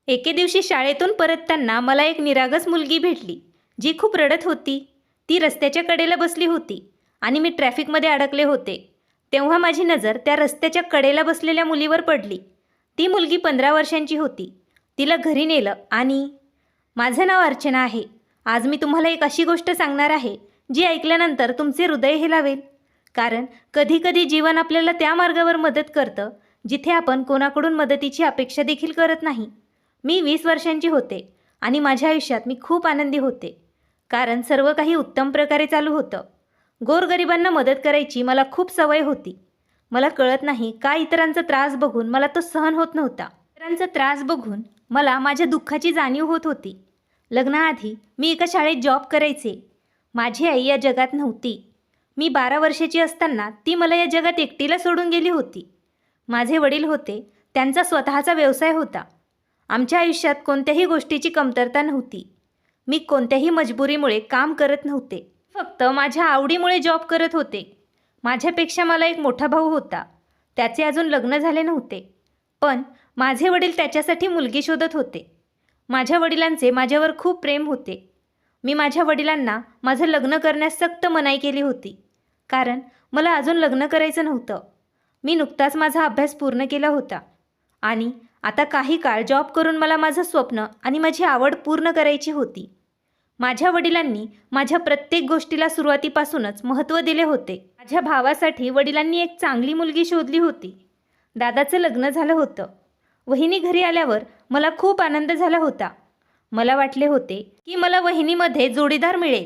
एके दिवशी शाळेतून परतताना मला एक निरागस मुलगी भेटली, जी खूप रडत होती. ती रस्त्याच्या कडेला बसली होती आणि मी ट्रॅफिकमध्ये अडकले होते. तेव्हा माझी नजर त्या रस्त्याच्या कडेला बसलेल्या मुलीवर पडली. ती मुलगी 15 वर्षांची होती. तिला घरी नेलं आणि माझं नाव अर्चना आहे. आज मी तुम्हाला एक अशी गोष्ट सांगणार आहे, जी ऐकल्यानंतर तुमचे हृदय हेलावेल. कारण कधीकधी जीवन आपल्याला त्या मार्गावर मदत करतं, जिथे आपण कोणाकडून मदतीची अपेक्षा देखील करत नाही. मी 20 वर्षांची होते आणि माझ्या आयुष्यात मी खूप आनंदी होते, कारण सर्व काही उत्तम प्रकारे चालू होतं. गोरगरिबांना मदत करायची मला खूप सवय होती. मला कळत नाही का इतरांचा त्रास बघून मला तो सहन होत नव्हता. इतरांचा त्रास बघून मला माझ्या दुःखाची जाणीव होत होती. लग्नाआधी मी एका शाळेत जॉब करायचे. माझी आई या जगात नव्हती. मी 12 वर्षाची असताना ती मला या जगात एकटीला सोडून गेली होती. माझे वडील होते, त्यांचा स्वतःचा व्यवसाय होता. आमच्या आयुष्यात कोणत्याही गोष्टीची कमतरता नव्हती. मी कोणत्याही मजबुरीमुळे काम करत नव्हते, फक्त माझ्या आवडीमुळे जॉब करत होते. माझ्यापेक्षा मला एक मोठा भाऊ होता. त्याचे अजून लग्न झाले नव्हते, पण माझे वडील त्याच्यासाठी मुलगी शोधत होते. माझ्या वडिलांचे माझ्यावर खूप प्रेम होते. मी माझ्या वडिलांना माझं लग्न करण्यास सक्त मनाई केली होती, कारण मला अजून लग्न करायचं नव्हतं. मी नुकताच माझा अभ्यास पूर्ण केला होता आणि आता काही काळ जॉब करून मला माझं स्वप्न आणि माझी आवड पूर्ण करायची होती. माझ्या वडिलांनी माझ्या प्रत्येक गोष्टीला सुरुवातीपासूनच महत्त्व दिले होते. माझ्या भावासाठी वडिलांनी एक चांगली मुलगी शोधली होती. दादाचं लग्न झालं होतं. वहिनी घरी आल्यावर मला खूप आनंद झाला होता. मला वाटले होते की मला वहिनीमध्ये जोडीदार मिळेल,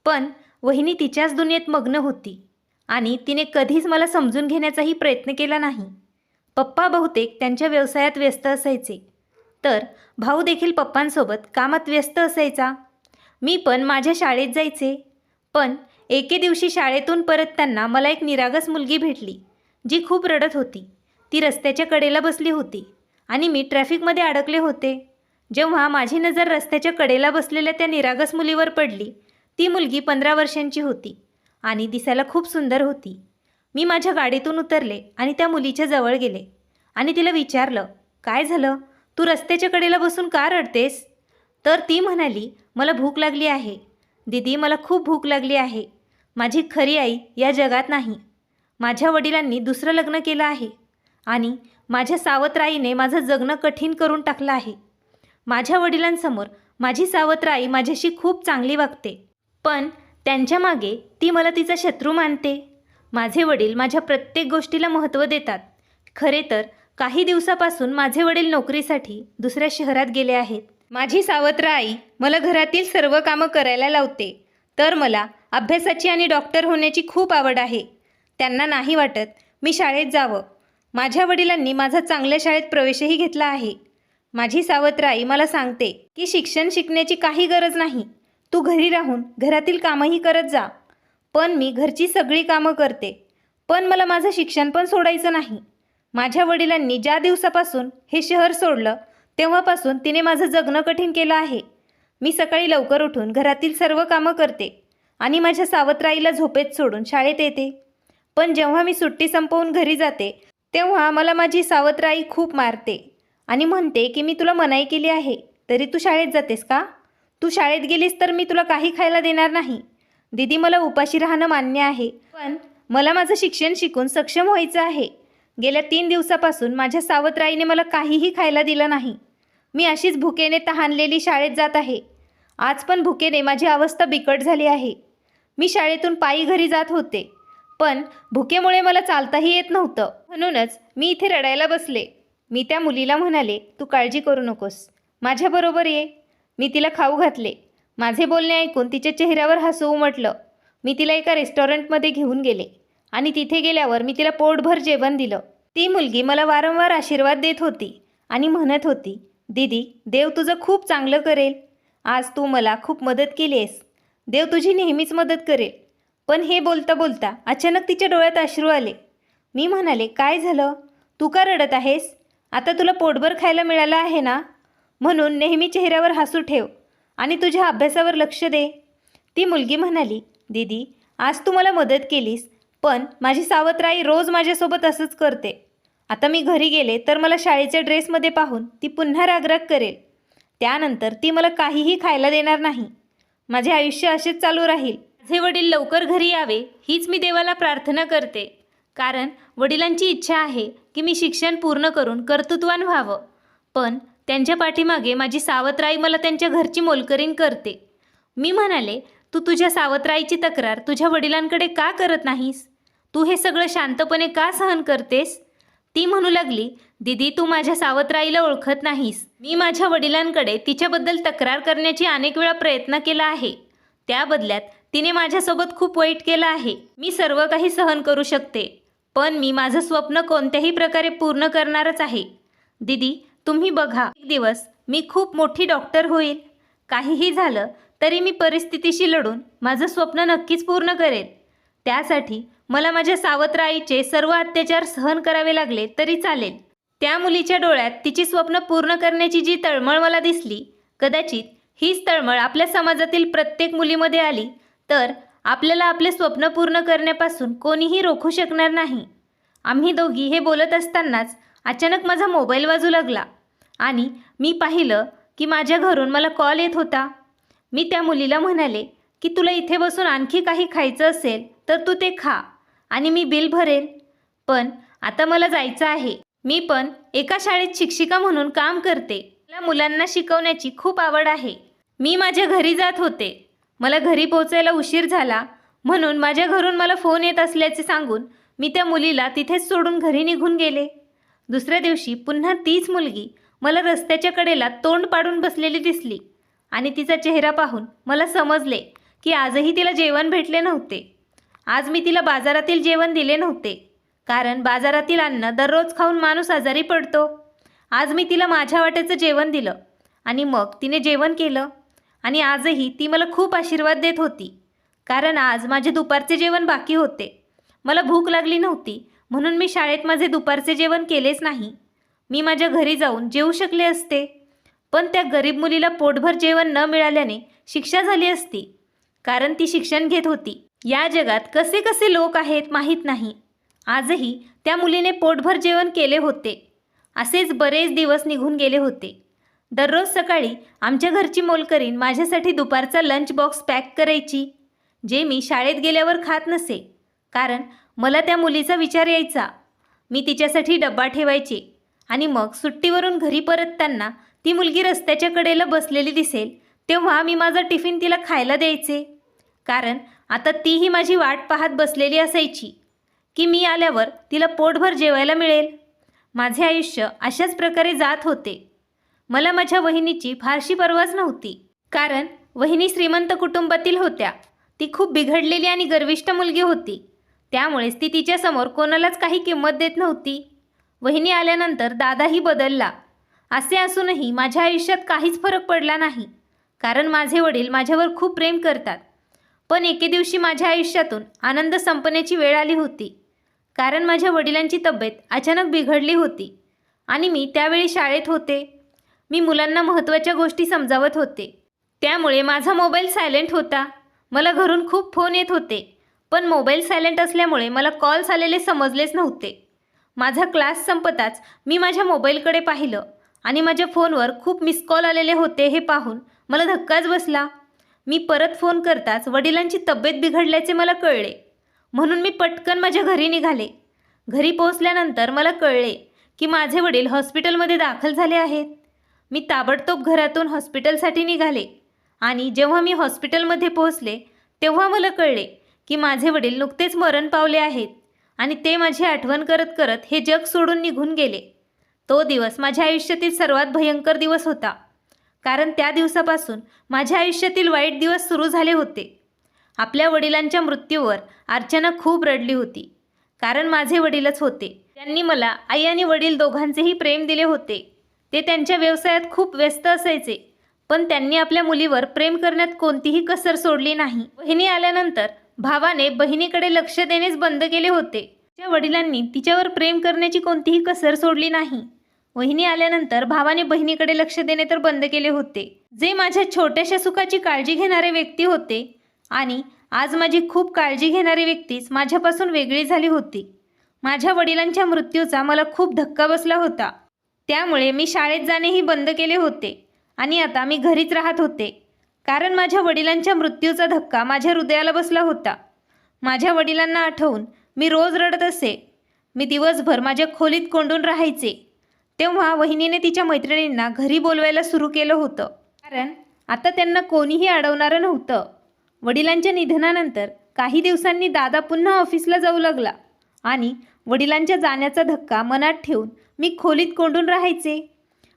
पण वहिनी तिच्याच दुनियेत मग्न होती आणि तिने कधीच मला समजून घेण्याचाही प्रयत्न केला नाही. पप्पा बहुतेक त्यांच्या व्यवसायात व्यस्त असायचे, तर भाऊ देखील पप्पांसोबत कामात व्यस्त असायचा. मी पण माझ्या शाळेत जायचे. पण एके दिवशी शाळेतून परतताना मला एक निरागस मुलगी भेटली, जी खूप रडत होती. ती रस्त्याच्या कडेला बसली होती आणि मी ट्रॅफिकमध्ये अडकले होते. जेव्हा माझी नजर रस्त्याच्या कडेला बसलेल्या त्या निरागस मुलीवर पडली, ती मुलगी 15 वर्षांची होती आणि दिसायला खूप सुंदर होती. मी माझ्या गाडीतून उतरले आणि त्या मुलीच्या जवळ गेले आणि तिला विचारलं, काय झालं? तू रस्त्याच्या कडेला बसून का रडतेस? तर ती म्हणाली, मला भूक लागली आहे. दीदी, मला खूप भूक लागली आहे. माझी खरी आई या जगात नाही. माझ्या वडिलांनी दुसरं लग्न केलं आहे आणि माझ्या सावत्र आईने माझं जगणं कठीण करून टाकलं आहे. माझ्या वडिलांसमोर माझी सावत्र आई माझ्याशी खूप चांगली वागते, पण त्यांच्या मागे ती मला तिचा शत्रू मानते. माझे वडील माझ्या प्रत्येक गोष्टीला महत्त्व देतात. खरे तर काही दिवसापासून माझे वडील नोकरीसाठी दुसऱ्या शहरात गेले आहेत. माझी सावत्र आई मला घरातील सर्व कामं करायला लावते, तर मला अभ्यासाची आणि डॉक्टर होण्याची खूप आवड आहे. त्यांना नाही वाटत मी शाळेत जावं. माझ्या वडिलांनी माझा चांगल्या शाळेत प्रवेशही घेतला आहे. माझी सावत्र आई मला सांगते की शिक्षण शिकण्याची काही गरज नाही, तू घरी राहून घरातील कामंही करत जा. पण मी घरची सगळी कामं करते, पण मला माझं शिक्षण पण सोडायचं नाही. माझ्या वडिलांनी ज्या दिवसापासून हे शहर सोडलं, तेव्हापासून तिने माझं जगणं कठीण केलं आहे. मी सकाळी लवकर उठून घरातील सर्व कामं करते आणि माझ्या सावत्राईला झोपेत सोडून शाळेत येते. पण जेव्हा मी सुट्टी संपवून घरी जाते, तेव्हा मला माझी सावत्राई खूप मारते आणि म्हणते की मी तुला मनाई केली आहे, तरी तू शाळेत जातेस का? तू शाळेत गेलीस तर मी तुला काही खायला देणार नाही. दीदी, मला उपाशी राहणं मान्य आहे, पण मला माझं शिक्षण शिकून सक्षम व्हायचं आहे. गेल्या 3 दिवसापासून माझ्या सावत्राईने मला काहीही खायला दिलं नाही. मी अशीच भुकेने तहानलेली शाळेत जात आहे. आज पण भुकेने माझी अवस्था बिकट झाली आहे. मी शाळेतून पायी घरी जात होते, पण भुकेमुळे मला चालताही येत नव्हतं. म्हणूनच मी इथे रडायला बसले. मी त्या मुलीला म्हणाले, तू काळजी करू नकोस, माझ्याबरोबर ये. मी तिला खाऊ घातले. माझे बोलणे ऐकून तिच्या चेहऱ्यावर हसू उमटलं. मी तिला एका रेस्टॉरंटमध्ये घेऊन गेले आणि तिथे गेल्यावर मी तिला पोटभर जेवण दिलं. ती मुलगी मला वारंवार आशीर्वाद देत होती आणि म्हणत होती, दीदी, देव तुझं खूप चांगलं करेल. आज तू मला खूप मदत केली आहेस. देव तुझी नेहमीच मदत करेल. पण हे बोलता बोलता अचानक तिच्या डोळ्यात अश्रू आले. मी म्हणाले, काय झालं? तू का रडत आहेस? आता तुला पोटभर खायला मिळालं आहे ना, म्हणून नेहमी चेहऱ्यावर हसू ठेव आणि तुझ्या अभ्यासावर लक्ष दे. ती मुलगी म्हणाली, दीदी, आज तू मला मदत केलीस, पण माझी सावत्राई रोज माझ्यासोबत असंच करते. आता मी घरी गेले तर मला शाळेच्या ड्रेसमध्ये पाहून ती पुन्हा रागराग करेल. त्यानंतर ती मला काहीही खायला देणार नाही. माझे आयुष्य असेच चालू राहील. माझे वडील लवकर घरी यावे हीच मी देवाला प्रार्थना करते. कारण वडिलांची इच्छा आहे की मी शिक्षण पूर्ण करून कर्तृत्वान व्हावं. पण त्यांच्या पाठीमागे माझी सावत्राई मला त्यांच्या घरची मोलकरीण करते. मी म्हणाले, तू तुझ्या सावत्राईची तक्रार तुझ्या वडिलांकडे का करत नाहीस? तू हे सगळं शांतपणे का सहन करतेस? ती म्हणू लागली, दीदी तू माझ्या सावत्राईला ओळखत नाहीस. मी माझ्या वडिलांकडे तिच्याबद्दल तक्रार करण्याची अनेक वेळा प्रयत्न केला आहे. त्या बदल्यात तिने माझ्यासोबत खूप वाईट केलं आहे. मी सर्व काही सहन करू शकते, पण मी माझं स्वप्न कोणत्याही प्रकारे पूर्ण करणारच आहे. दीदी तुम्ही बघा, एक दिवस मी खूप मोठी डॉक्टर होईल. काहीही झालं तरी मी परिस्थितीशी लढून माझं स्वप्न नक्कीच पूर्ण करेल. त्यासाठी मला माझ्या सावत्र आईचे सर्व अत्याचार सहन करावे लागले तरी चालेल. त्या मुलीच्या डोळ्यात तिची स्वप्न पूर्ण करण्याची जी तळमळ मला दिसली, कदाचित हीच तळमळ आपल्या समाजातील प्रत्येक मुलीमध्ये आली तर आपल्याला आपले स्वप्न पूर्ण करण्यापासून कोणीही रोखू शकणार नाही. आम्ही दोघी हे बोलत असतानाच अचानक माझा मोबाईल वाजू लागला आणि मी पाहिलं की माझ्या घरून मला कॉल येत होता. मी त्या मुलीला म्हणाले की तुला इथे बसून आणखी काही खायचं असेल तर तू ते खा आणि मी बिल भरेल. पण आता मला जायचं आहे. मी पण एका शाळेत शिक्षिका म्हणून काम करते. मला मुलांना शिकवण्याची खूप आवड आहे. मी माझ्या घरी जात होते. मला घरी पोहोचायला उशीर झाला म्हणून माझ्या घरून मला फोन येत असल्याचे सांगून मी त्या मुलीला तिथेच सोडून घरी निघून गेले. दुसऱ्या दिवशी पुन्हा तीच मुलगी मला रस्त्याच्या कडेला तोंड पाडून बसलेली दिसली आणि तिचा चेहरा पाहून मला समजले की आजही तिला जेवण भेटले नव्हते. आज मी तिला बाजारातील जेवण दिले नव्हते, कारण बाजारातील अन्न दररोज खाऊन माणूस आजारी पडतो. आज मी तिला माझ्या वाट्याचं जेवण दिलं आणि मग तिने जेवण केलं आणि आजही ती मला खूप आशीर्वाद देत होती. कारण आज माझे दुपारचे जेवण बाकी होते. मला भूक लागली नव्हती म्हणून मी शाळेत माझे दुपारचे जेवण केलेच नाही. मी माझ्या घरी जाऊन जेवू शकले असते, पण त्या गरीब मुलीला पोटभर जेवण न मिळाल्याने शिक्षा झाली असती, कारण ती शिक्षण घेत होती. या जगात कसे कसे लोक आहेत माहीत नाही. आजही त्या मुलीने पोटभर जेवण केले होते. असेच बरेच दिवस निघून गेले होते. दररोज सकाळी आमच्या घरची मोलकरीण माझ्यासाठी दुपारचा लंच बॉक्स पॅक करायची, जे मी शाळेत गेल्यावर खात नसे, कारण मला त्या मुलीचा विचार यायचा. मी तिच्यासाठी डब्बा ठेवायचे आणि मग सुट्टीवरून घरी परतताना ती मुलगी रस्त्याच्या कडेला बसलेली दिसेल तेव्हा मी माझा टिफिन तिला खायला द्यायचे. कारण आता तीही माझी वाट पाहत बसलेली असायची की मी आल्यावर तिला पोटभर जेवायला मिळेल. माझे आयुष्य अशाच प्रकारे जात होते. मला माझ्या वहिनीची फारशी पर्वाच नव्हती, कारण वहिनी श्रीमंत कुटुंबातील होत्या. ती खूप बिघडलेली आणि गर्विष्ठ मुलगी होती. त्यामुळेच ती तिच्यासमोर कोणालाच काही किंमत देत नव्हती. वहिनी आल्यानंतर दादाही बदलला. असे असूनही माझ्या आयुष्यात काहीच फरक पडला नाही, कारण माझे वडील माझ्यावर खूप प्रेम करतात. पण एके दिवशी माझ्या आयुष्यातून आनंद संपण्याची वेळ आली होती, कारण माझ्या वडिलांची तब्येत अचानक बिघडली होती आणि मी त्यावेळी शाळेत होते. मी मुलांना महत्त्वाच्या गोष्टी समजावत होते, त्यामुळे माझा मोबाईल सायलेंट होता. मला घरून खूप फोन येत होते, पण मोबाईल सायलेंट असल्यामुळे मला कॉल्स आलेले समजलेच नव्हते. माझा क्लास संपताच मी माझ्या मोबाईलकडे पाहिलं आणि माझ्या फोनवर खूप मिस कॉल आलेले होते. हे पाहून मला धक्काच बसला. मी परत फोन करताच वडिलांची तब्येत बिघडल्याचे मला कळले, म्हणून मी पटकन माझ्या घरी निघाले. घरी पोहोचल्यानंतर मला कळले की माझे वडील हॉस्पिटलमध्ये दाखल झाले आहेत. मी ताबडतोब घरातून हॉस्पिटलसाठी निघाले आणि जेव्हा मी हॉस्पिटलमध्ये पोहोचले तेव्हा मला कळले की माझे वडील नुकतेच मरण पावले आहेत आणि ते माझी आठवण करत करत हे जग सोडून निघून गेले. तो दिवस माझ्या आयुष्यातील सर्वात भयंकर दिवस होता, कारण त्या दिवसापासून माझ्या आयुष्यातील वाईट दिवस सुरू झाले होते. आपल्या वडिलांच्या मृत्यूवर अर्चना खूप रडली होती, कारण माझे वडीलच होते. त्यांनी मला आई आणि वडील दोघांचेही प्रेम दिले होते. ते त्यांच्या व्यवसायात खूप व्यस्त असायचे, पण त्यांनी आपल्या मुलीवर प्रेम करण्यात कोणतीही कसर सोडली नाही. बहिणी आल्यानंतर भावाने बहिणीकडे लक्ष देणेच बंद केले होते. त्या वडिलांनी तिच्यावर प्रेम करण्याची कोणतीही कसर सोडली नाही. वहिनी आल्यानंतर भावाने बहिणीकडे लक्ष देणे तर बंद केले होते. जे माझ्या छोट्याशा सुखाची काळजी घेणारे व्यक्ती होते आणि आज माझी खूप काळजी घेणारी व्यक्तीच माझ्यापासून वेगळी झाली होती. माझ्या वडिलांच्या मृत्यूचा मला खूप धक्का बसला होता. त्यामुळे मी शाळेत जाणेही बंद केले होते आणि आता मी घरीच राहत होते. कारण माझ्या वडिलांच्या मृत्यूचा धक्का माझ्या हृदयाला बसला होता. माझ्या वडिलांना आठवून मी रोज रडत असे. मी दिवसभर माझ्या खोलीत कोंडून राहायचे. तेव्हा वहिनीने तिच्या मैत्रिणींना घरी बोलवायला सुरू केलं होतं. कारण आता त्यांना कोणीही अडवणारं नव्हतं. वडिलांच्या निधनानंतर काही दिवसांनी दादा पुन्हा ऑफिसला जाऊ लागला आणि वडिलांच्या जाण्याचा धक्का मनात ठेवून मी खोलीत कोंडून राहायचे.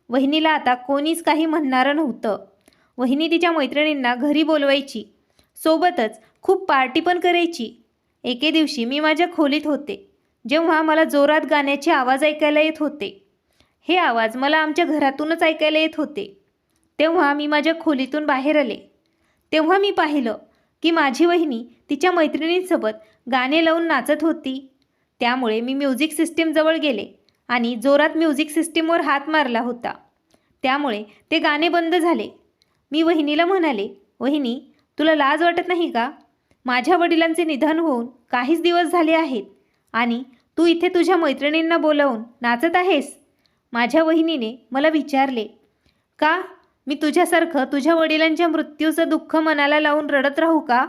वहिनीला आता कोणीच काही म्हणणारं नव्हतं. वहिनी तिच्या मैत्रिणींना घरी बोलवायची. सोबतच खूप पार्टी पण करायची. एके दिवशी मी माझ्या खोलीत होते, जेव्हा मला जोरात गाण्याचे आवाज ऐकायला येत होते. हे आवाज मला आमच्या घरातूनच ऐकायला येत होते. तेव्हा मी माझ्या खोलीतून बाहेर आले. तेव्हा मी पाहिलं की माझी वहिनी तिच्या मैत्रिणींसोबत गाणे लावून नाचत होती. त्यामुळे मी म्युझिक सिस्टीमजवळ गेले आणि जोरात म्युझिक सिस्टीमवर हात मारला होता. त्यामुळे ते गाणे बंद झाले. मी वहिनीला म्हणाले, वहिनी, तुला लाज वाटत नाही का? माझ्या वडिलांचे निधन होऊन काहीच दिवस झाले आहेत आणि तू इथे तुझ्या मैत्रिणींना बोलावून नाचत आहेस. माझ्या वहिनीने मला विचारले, का मी तुझ्यासारखं तुझ्या वडिलांच्या मृत्यूचं दुःख मनाला लावून रडत राहू का?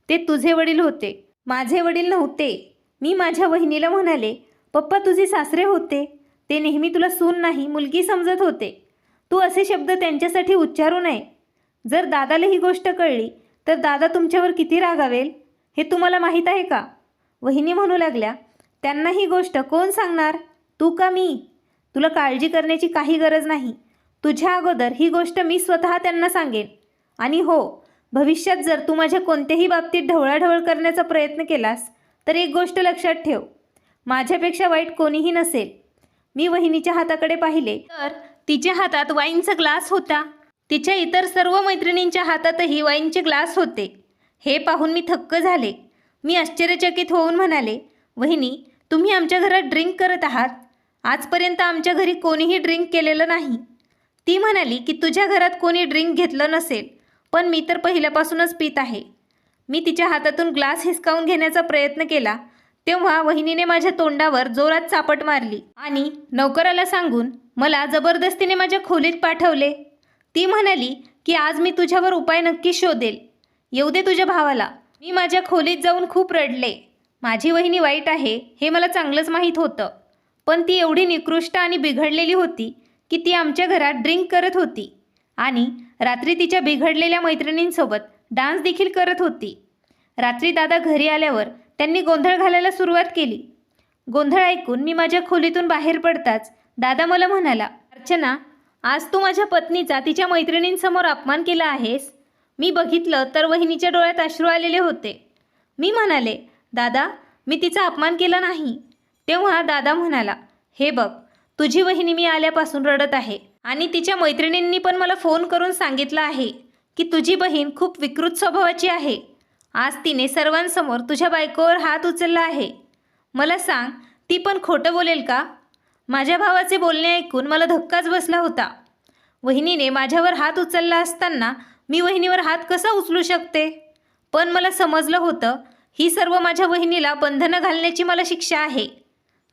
ते तुझे वडील होते, माझे वडील नव्हते. मी माझ्या वहिनीला म्हणाले, पप्पा तुझे सासरे होते. ते नेहमी तुला सून नाही मुलगी समजत होते. तू असे शब्द त्यांच्यासाठी उच्चारू नये. जर दादाला ही गोष्ट कळली तर दादा तुमच्यावर किती रागावेल हे तुम्हाला माहीत आहे का? वहिनी म्हणू लागल्या, त्यांना ही गोष्ट कोण सांगणार, तू का मी? तुला काळजी करण्याची काही गरज नाही. तुझ्या अगोदर ही गोष्ट मी स्वतः त्यांना सांगेन. आणि हो, भविष्यात जर तू माझ्या कोणत्याही बाबतीत ढवळाढवळ करण्याचा प्रयत्न केलास तर एक गोष्ट लक्षात ठेव, माझ्यापेक्षा वाईट कोणीही नसेल. मी वहिनीच्या हाताकडे पाहिले तर तिच्या हातात वाईनचा ग्लास होता. तिच्या इतर सर्व मैत्रिणींच्या हातातही वाईनचे ग्लास होते. हे पाहून मी थक्क झाले. मी आश्चर्यचकित होऊन म्हणाले, वहिनी, तुम्ही आमच्या घरात ड्रिंक करत आहात? आजपर्यंत आमच्या घरी कोणीही ड्रिंक केलेलं नाही. ती म्हणाली की तुझ्या घरात कोणी ड्रिंक घेतलं नसेल, पण मी तर पहिल्यापासूनच पीत आहे. मी तिच्या हातातून ग्लास हिसकावून घेण्याचा प्रयत्न केला तेव्हा वहिनीने माझ्या तोंडावर जोरात चापट मारली आणि नौकराला सांगून मला जबरदस्तीने माझ्या खोलीत पाठवले. ती म्हणाली की आज मी तुझ्यावर उपाय नक्की शोधेल, येऊ दे तुझ्या भावाला. मी माझ्या खोलीत जाऊन खूप रडले. माझी वहिनी वाईट आहे हे मला चांगलंच माहीत होतं, पण ती एवढी निकृष्ट आणि बिघडलेली होती की ती आमच्या घरात ड्रिंक करत होती आणि रात्री तिच्या बिघडलेल्या मैत्रिणींसोबत डान्स देखील करत होती. रात्री दादा घरी आल्यावर त्यांनी गोंधळ घालायला सुरुवात केली. गोंधळ ऐकून मी माझ्या खोलीतून बाहेर पडताच दादा मला म्हणाला, अर्चना, आज तू माझ्या पत्नीचा तिच्या मैत्रिणींसमोर अपमान केला आहेस. मी बघितलं तर वहिनीच्या डोळ्यात अश्रू आलेले होते. मी म्हणाले, दादा, मी तिचा अपमान केला नाही. तेव्हा दादा म्हणाला, हे बघ, तुझी वहिनी मी आल्यापासून रडत आहे आणि तिच्या मैत्रिणींनी पण मला फोन करून सांगितलं आहे की तुझी बहीण खूप विकृत स्वभावाची आहे. आज तिने सर्वांसमोर तुझ्या बायकोवर हात उचलला आहे. मला सांग, ती पण खोटं बोलेल का? माझ्या भावाचे बोलणे ऐकून मला धक्काच बसला होता. वहिनीने माझ्यावर हात उचलला असताना मी वहिनीवर हात कसा उचलू शकते? पण मला समजलं होतं ही सर्व माझ्या वहिनीला बंधनं घालण्याची मला शिक्षा आहे.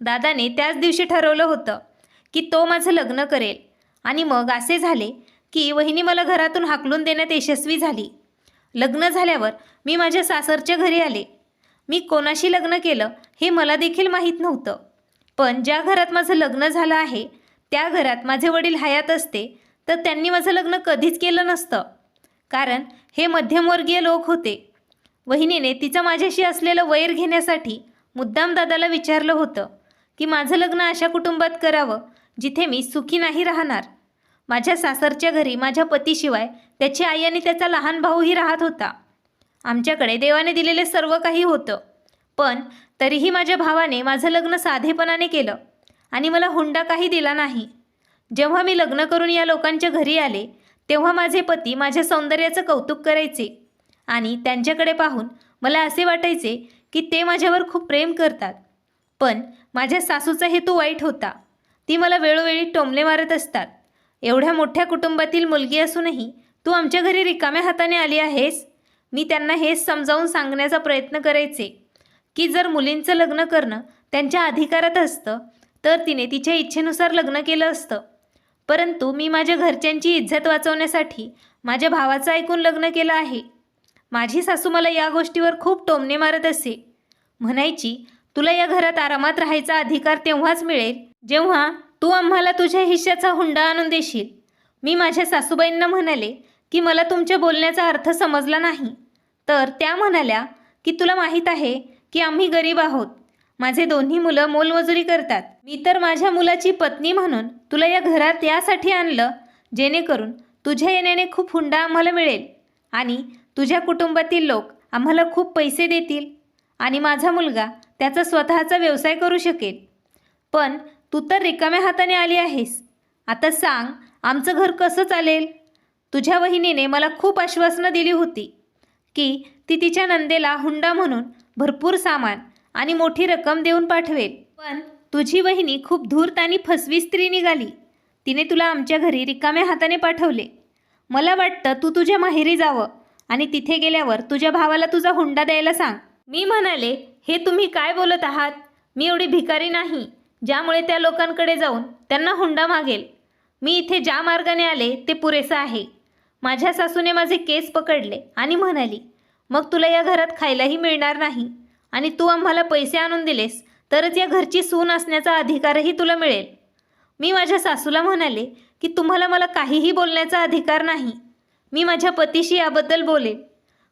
दादाने त्याच दिवशी ठरवलं होतं की तो माझं लग्न करेल आणि मग असे झाले की वहिनी मला घरातून हाकलून देण्यात यशस्वी झाली. लग्न झाल्यावर मी माझ्या सासरच्या घरी आले. मी कोणाशी लग्न केलं हे मला देखील माहीत नव्हतं. पण ज्या घरात माझं लग्न झालं आहे त्या घरात माझे वडील हयात असते तर त्यांनी माझं लग्न कधीच केलं नसतं, कारण हे मध्यमवर्गीय लोक होते. वहिनीने तिचं माझ्याशी असलेलं वैर घेण्यासाठी मुद्दाम दादाला विचारलं होतं की माझं लग्न अशा कुटुंबात करावं जिथे मी सुखी नाही राहणार. माझ्या सासरच्या घरी माझ्या पतीशिवाय त्याची आई आणि त्याचा लहान भाऊही राहत होता. आमच्याकडे देवाने दिलेले सर्व काही होतं, पण तरीही माझ्या भावाने माझं लग्न साधेपणाने केलं आणि मला हुंडा काही दिला नाही. जेव्हा मी लग्न करून या लोकांच्या घरी आले तेव्हा माझे पती माझ्या सौंदर्याचं कौतुक करायचे आणि त्यांच्याकडे पाहून मला असे वाटायचे की ते माझ्यावर खूप प्रेम करतात. पण माझ्या सासूचा हेतू वाईट होता. ती मला वेळोवेळी टोमणे मारत असतात. एवढ्या मोठ्या कुटुंबातील मुलगी असूनही तू आमच्या घरी रिकाम्या हाताने आली आहेस. मी त्यांना हेच समजावून सांगण्याचा प्रयत्न करायचे की जर मुलींचं लग्न करणं त्यांच्या अधिकारात असतं तर तिने तिच्या इच्छेनुसार लग्न केलं असतं. परंतु मी माझ्या घरच्यांची इज्जत वाचवण्यासाठी माझ्या भावाचं ऐकून लग्न केलं आहे. माझी सासू मला या गोष्टीवर खूप टोमणे मारत असे. म्हणायची, तुला या घरात आरामात राहायचा अधिकार तेव्हाच मिळेल जेव्हा तू आम्हाला तुझ्या हिश्श्याचा हुंडा आणून देशील. मी माझ्या सासूबाईंना म्हणाले की मला तुमच्या बोलण्याचा अर्थ समजला नाही. तर त्या म्हणाल्या की तुला माहीत आहे की आम्ही गरीब आहोत. माझे दोन्ही मुलं मोलमजुरी करतात. मी तर माझ्या मुलाची पत्नी म्हणून तुला या घरात यासाठी आणलं जेणेकरून तुझ्या येण्याने खूप हुंडा आम्हाला मिळेल आणि तुझ्या कुटुंबातील लोक आम्हाला खूप पैसे देतील आणि माझा मुलगा त्याचा स्वतःचा व्यवसाय करू शकेल. पण तू तर रिकाम्या हाताने आली आहेस. आता सांग, आमचं घर कसं चालेल? तुझ्या वहिनीने मला खूप आश्वासनं दिली होती की ती तिच्या नंदेला हुंडा म्हणून भरपूर सामान आणि मोठी रक्कम देऊन पाठवेल. पण तुझी वहिनी खूप धूर्त आणि फसवी स्त्री निघाली. तिने तुला आमच्या घरी रिकाम्या हाताने पाठवले. मला वाटतं तू तुझ्या माहेरी जावं आणि तिथे गेल्यावर तुझ्या भावाला तुझा हुंडा द्यायला सांग. मी म्हणाले, हे तुम्ही काय बोलत आहात? मी एवढी भिकारी नाही ज्यामुळे त्या लोकांकडे जाऊन त्यांना हुंडा मागेल. मी इथे ज्या मार्गाने आले ते पुरेसं आहे. माझ्या सासूने माझे केस पकडले आणि म्हणाली, मग तुला या घरात खायलाही मिळणार नाही आणि तू आम्हाला पैसे आणून दिलेस तरच या घरची सून असण्याचा अधिकारही तुला मिळेल. मी माझ्या सासूला म्हणाले की तुम्हाला मला काहीही बोलण्याचा अधिकार नाही. मी माझ्या पतीशी याबद्दल बोलेल.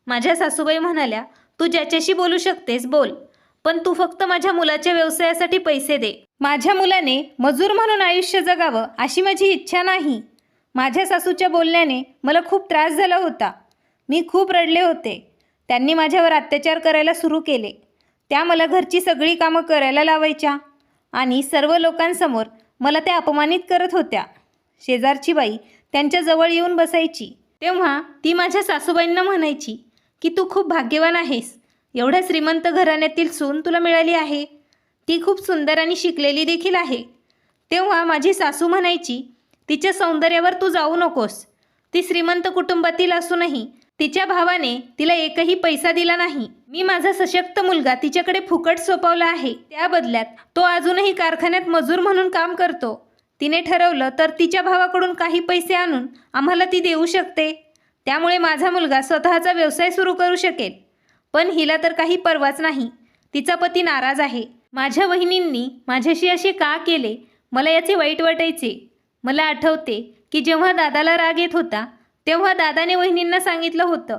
माझ्या सासूबाई म्हणाल्या, तू ज्याच्याशी बोलू शकतेस बोल, पण तू फक्त माझ्या मुलाच्या व्यवसायासाठी पैसे दे. माझ्या मुलाने मजूर म्हणून आयुष्य जगावं अशी माझी इच्छा नाही. माझ्या सासूच्या बोलण्याने मला खूप त्रास झाला होता. मी खूप रडले होते. त्यांनी माझ्यावर अत्याचार करायला सुरू केले. त्या मला घरची सगळी कामं करायला लावायच्या आणि सर्व लोकांसमोर मला त्या अपमानित करत होत्या. शेजारची बाई त्यांच्याजवळ येऊन बसायची तेव्हा ती माझ्या सासूबाईंना म्हणायची की तू खूप भाग्यवान आहेस. एवढ्या श्रीमंत घराण्यातील सून तुला मिळाली आहे. ती खूप सुंदर आणि शिकलेली देखील आहे. तेव्हा माझी सासू म्हणायची, तिच्या सौंदर्यावर तू जाऊ नकोस. ती श्रीमंत कुटुंबातील असूनही तिच्या भावाने तिला एकही पैसा दिला नाही. मी माझा सशक्त मुलगा तिच्याकडे फुकट सोपवला आहे. त्या बदल्यात तो अजूनही कारखान्यात मजूर म्हणून काम करतो. तिने ठरवलं तर तिच्या भावाकडून काही पैसे आणून आम्हाला ती देऊ शकते. त्यामुळे माझा मुलगा स्वतःचा व्यवसाय सुरू करू शकेल. पण हिला तर काही पर्वाच नाही. तिचा पती नाराज आहे. माझ्या वहिनींनी माझ्याशी असे का केले मला याचे वाईट वाटायचे. मला आठवते की जेव्हा दादाला राग येत होता तेव्हा दादाने वहिनींना सांगितलं होतं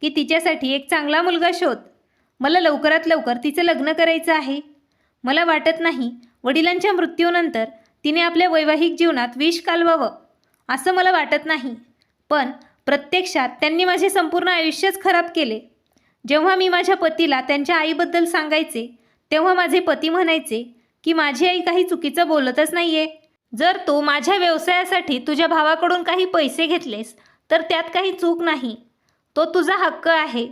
की तिच्यासाठी एक चांगला मुलगा शोध. मला लवकरात लवकर तिचं लग्न करायचं आहे. मला वाटत नाही वडिलांच्या मृत्यूनंतर तिने आपल्या वैवाहिक जीवनात विष कालवावं असं मला वाटत नाही. पण प्रत्यक्षात त्यांनी माझे संपूर्ण आयुष्यच खराब केले. जेव्हा मी माझ्या पतीला त्यांच्या आईबद्दल सांगायचे तेव्हा माझे पती म्हणायचे की माझी आई काही चुकीचं बोलतच नाही आहे. जर तू माझ्या व्यवसायासाठी तुझ्या भावाकडून काही पैसे घेतलेस तर त्यात काही चूक नाही. तो तुझा हक्क आहे.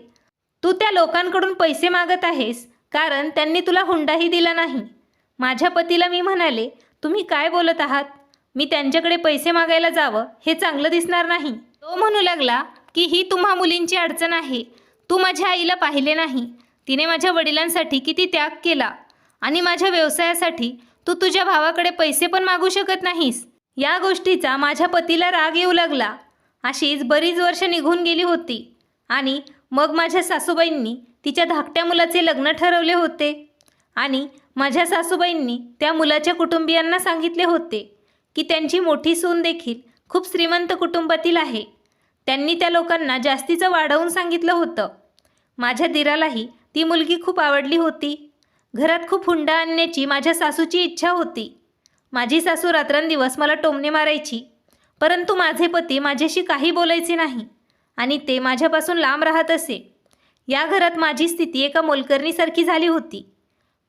तू त्या लोकांकडून पैसे मागत आहेस कारण त्यांनी तुला हुंडाही दिला नाही. माझ्या पतीला मी म्हणाले, तुम्ही काय बोलत आहात? मी त्यांच्याकडे पैसे मागायला जावं हे चांगलं दिसणार नाही. तो म्हणू लागला की ही तुम्हा मुलींची अडचण आहे. तू माझ्या आईला पाहिले नाही. तिने माझ्या वडिलांसाठी किती त्याग केला आणि माझ्या व्यवसायासाठी तू तुझ्या भावाकडे पैसे पण मागू शकत नाहीस. या गोष्टीचा माझ्या पतीला राग येऊ लागला. अशीच बरीच वर्ष निघून गेली होती आणि मग माझ्या सासूबाईंनी तिच्या धाकट्या मुलाचे लग्न ठरवले होते आणि माझ्या सासूबाईंनी त्या मुलाच्या कुटुंबियांना सांगितले होते की त्यांची मोठी सून देखील खूप श्रीमंत कुटुंबातील आहे. त्यांनी त्या लोकांना जास्तीचं वाढवून सांगितलं होतं. माझ्या दिरालाही ती मुलगी खूप आवडली होती. घरात खूप हुंडा आणण्याची माझ्या सासूची इच्छा होती. माझी सासू रात्रंदिवस मला टोमणे मारायची, परंतु माझे पती माझ्याशी काही बोलायचे नाही आणि ते माझ्यापासून लांब राहत असे. या घरात माझी स्थिती एका मोलकरणीसारखी झाली होती.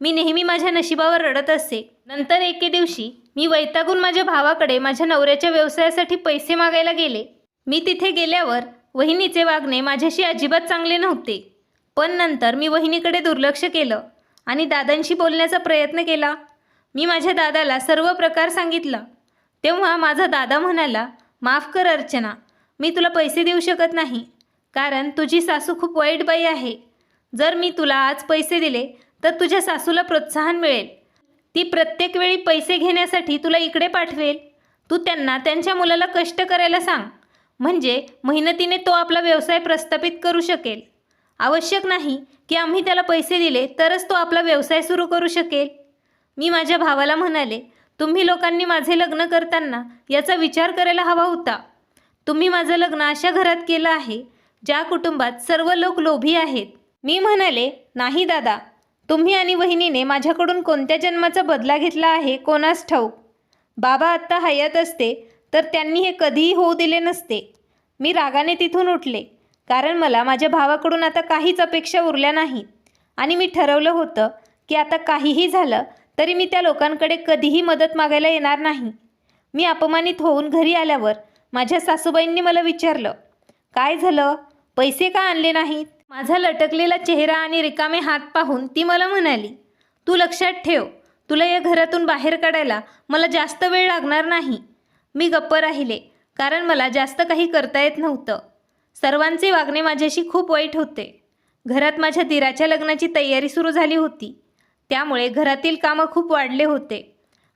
मी नेहमी माझ्या नशिबावर रडत असे. नंतर एके दिवशी मी वैतागून माझ्या भावाकडे माझ्या नवऱ्याच्या व्यवसायासाठी पैसे मागायला गेले. मी तिथे गेल्यावर वहिनीचे वागणे माझ्याशी अजिबात चांगले नव्हते. पण नंतर मी वहिनीकडे दुर्लक्ष केलं आणि दादांशी बोलण्याचा प्रयत्न केला. मी माझ्या दादाला सर्व प्रकार सांगितला. तेव्हा माझा दादा म्हणाला, माफ कर अर्चना, मी तुला पैसे देऊ शकत नाही कारण तुझी सासू खूप वाईट बाई आहे. जर मी तुला आज पैसे दिले तर तुझ्या सासूला प्रोत्साहन मिळेल ती प्रत्येक वेळी पैसे घेण्यासाठी तुला इकडे पाठवेल. तू त्यांना त्यांच्या मुलाला कष्ट करायला सांग, म्हणजे मेहनतीने तो आपला व्यवसाय प्रस्थापित करू शकेल. आवश्यक नाही की आम्ही त्याला पैसे दिले तरच तो आपला व्यवसाय सुरू करू शकेल. मी माझ्या भावाला म्हणाले, तुम्ही लोकांनी माझे लग्न करताना याचा विचार करायला हवा होता. तुम्ही माझं लग्न अशा घरात केलं आहे ज्या कुटुंबात सर्व लोक लोभी आहेत. मी म्हणाले, नाही दादा, तुम्ही आणि वहिनीने माझ्याकडून कोणत्या जन्माचा बदला घेतला आहे कोणास ठाऊक. बाबा आत्ता हयात असते तर त्यांनी हे कधीही होऊ दिले नसते. मी रागाने तिथून उठले, कारण मला माझ्या भावाकडून आता काहीच अपेक्षा उरल्या नाहीत आणि मी ठरवलं होतं की आता काहीही झालं तरी मी त्या लोकांकडे कधीही मदत मागायला येणार नाही. मी अपमानित होऊन घरी आल्यावर माझ्या सासूबाईंनी मला विचारलं, काय झालं, पैसे का आणले नाहीत? माझा लटकलेला चेहरा आणि रिकामे हात पाहून ती मला म्हणाली, तू लक्षात ठेव, तुला या घरातून बाहेर काढायला मला जास्त वेळ लागणार नाही. मी गप्प राहिले, कारण मला जास्त काही करता येत नव्हतं. सर्वांचे वागणे माझ्याशी खूप वाईट होते. घरात माझ्या दिराच्या लग्नाची तयारी सुरू झाली होती, त्यामुळे घरातील कामं खूप वाढले होते